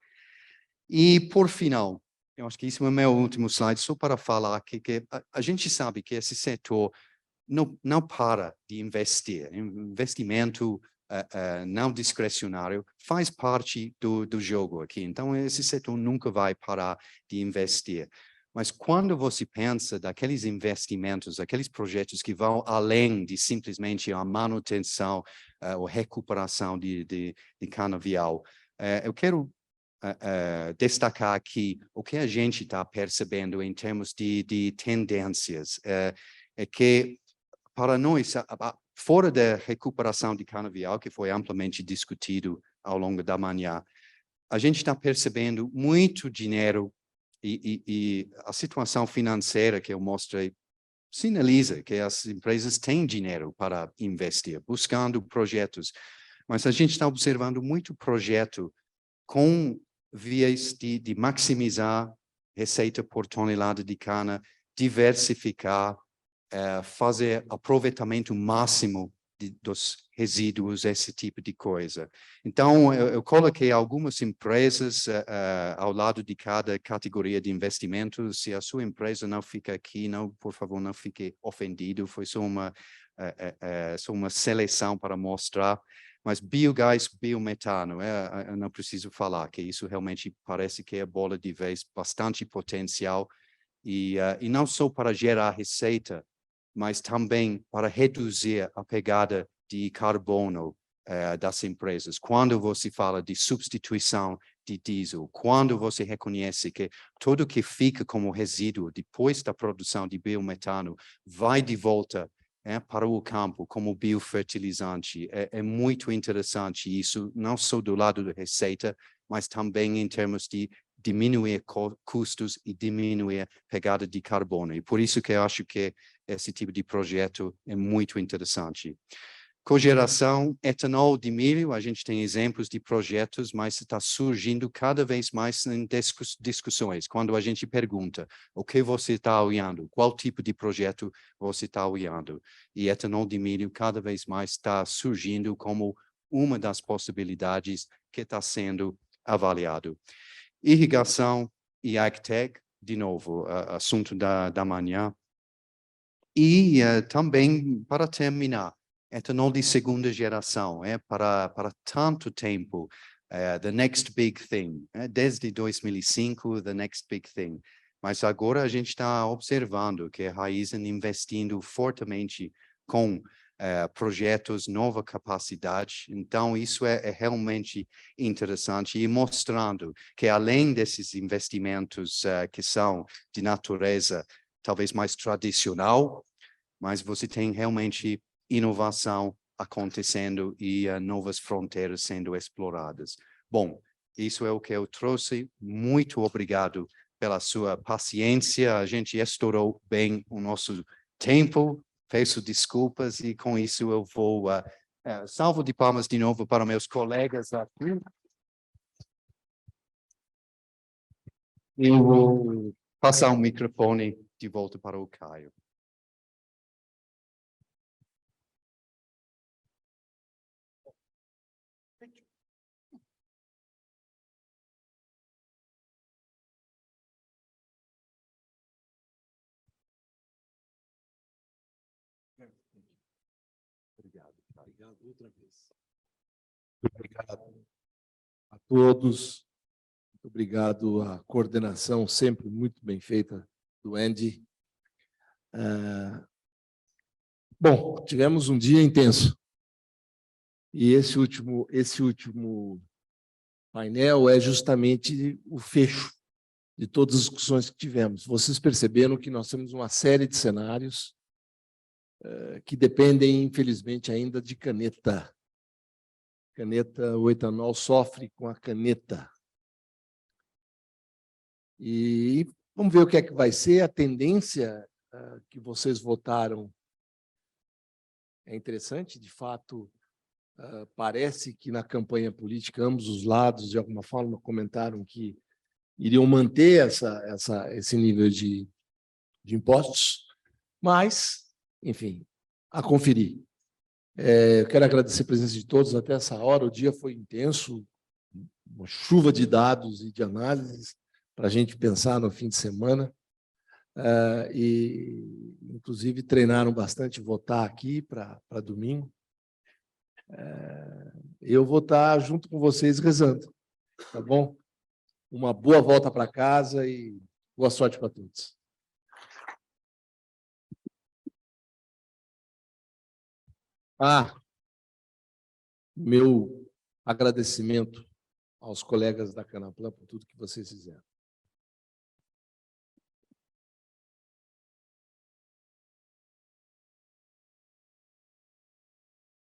E, por final, eu acho que isso é o meu último slide, só para falar que a gente sabe que esse setor não para de investir. Investimento não discricionário faz parte do jogo aqui. Então, esse setor nunca vai parar de investir. Mas quando você pensa daqueles investimentos, aqueles projetos que vão além de simplesmente a manutenção ou recuperação de canavial, eu quero destacar aqui o que a gente está percebendo em termos de tendências. É que, para nós, fora da recuperação de canavial, que foi amplamente discutido ao longo da manhã, a gente está percebendo muito dinheiro e a situação financeira que eu mostrei sinaliza que as empresas têm dinheiro para investir, buscando projetos. Mas a gente está observando muito projeto com vias de maximizar receita por tonelada de cana, diversificar, fazer aproveitamento máximo dos resíduos, esse tipo de coisa. Então, eu coloquei algumas empresas ao lado de cada categoria de investimento. Se a sua empresa não fica aqui, não, por favor, não fique ofendido. Foi só uma seleção para mostrar. Mas biogás, biometano, eu não preciso falar, que isso realmente parece que é bola de vez, bastante potencial. E não só para gerar receita, mas também para reduzir a pegada de carbono das empresas. Quando você fala de substituição de diesel, quando você reconhece que tudo que fica como resíduo depois da produção de biometano vai de volta para o campo como biofertilizante, é muito interessante isso, não só do lado da receita, mas também em termos de diminuir custos e diminuir a pegada de carbono. E por isso que eu acho que esse tipo de projeto é muito interessante. Cogeração, etanol de milho, a gente tem exemplos de projetos, mas está surgindo cada vez mais em discussões. Quando a gente pergunta o que você está olhando, qual tipo de projeto você está olhando. E etanol de milho cada vez mais está surgindo como uma das possibilidades que está sendo avaliado. Irrigação e AgTech, de novo, assunto da manhã. E também, para terminar, etanol de segunda geração, para tanto tempo, the next big thing, desde 2005, the next big thing. Mas agora a gente está observando que a Raízen investindo fortemente com projetos, nova capacidade. Então, isso é realmente interessante e mostrando que além desses investimentos que são de natureza talvez mais tradicional, mas você tem realmente inovação acontecendo e novas fronteiras sendo exploradas. Bom, isso é o que eu trouxe. Muito obrigado pela sua paciência. A gente estourou bem o nosso tempo. Peço desculpas e com isso eu vou salvo de palmas de novo para meus colegas aqui. Eu vou passar o microfone de volta para o Caio. Obrigado. Obrigado outra vez. Obrigado a todos. Muito obrigado à coordenação sempre muito bem feita do Andy. Bom, tivemos um dia intenso. E esse último painel é justamente o fecho de todas as discussões que tivemos. Vocês perceberam que nós temos uma série de cenários que dependem, infelizmente, ainda de caneta. O etanol sofre com a caneta. E vamos ver o que é que vai ser. A tendência que vocês votaram é interessante, de fato, parece que na campanha política ambos os lados, de alguma forma, comentaram que iriam manter esse nível de impostos, mas, enfim, a conferir. Eu quero agradecer a presença de todos até essa hora. O dia foi intenso, uma chuva de dados e de análises para a gente pensar no fim de semana. E, inclusive, treinaram bastante votar aqui para domingo. Eu vou estar junto com vocês rezando, tá bom? Uma boa volta para casa e boa sorte para todos. Meu agradecimento aos colegas da Canaplan por tudo que vocês fizeram.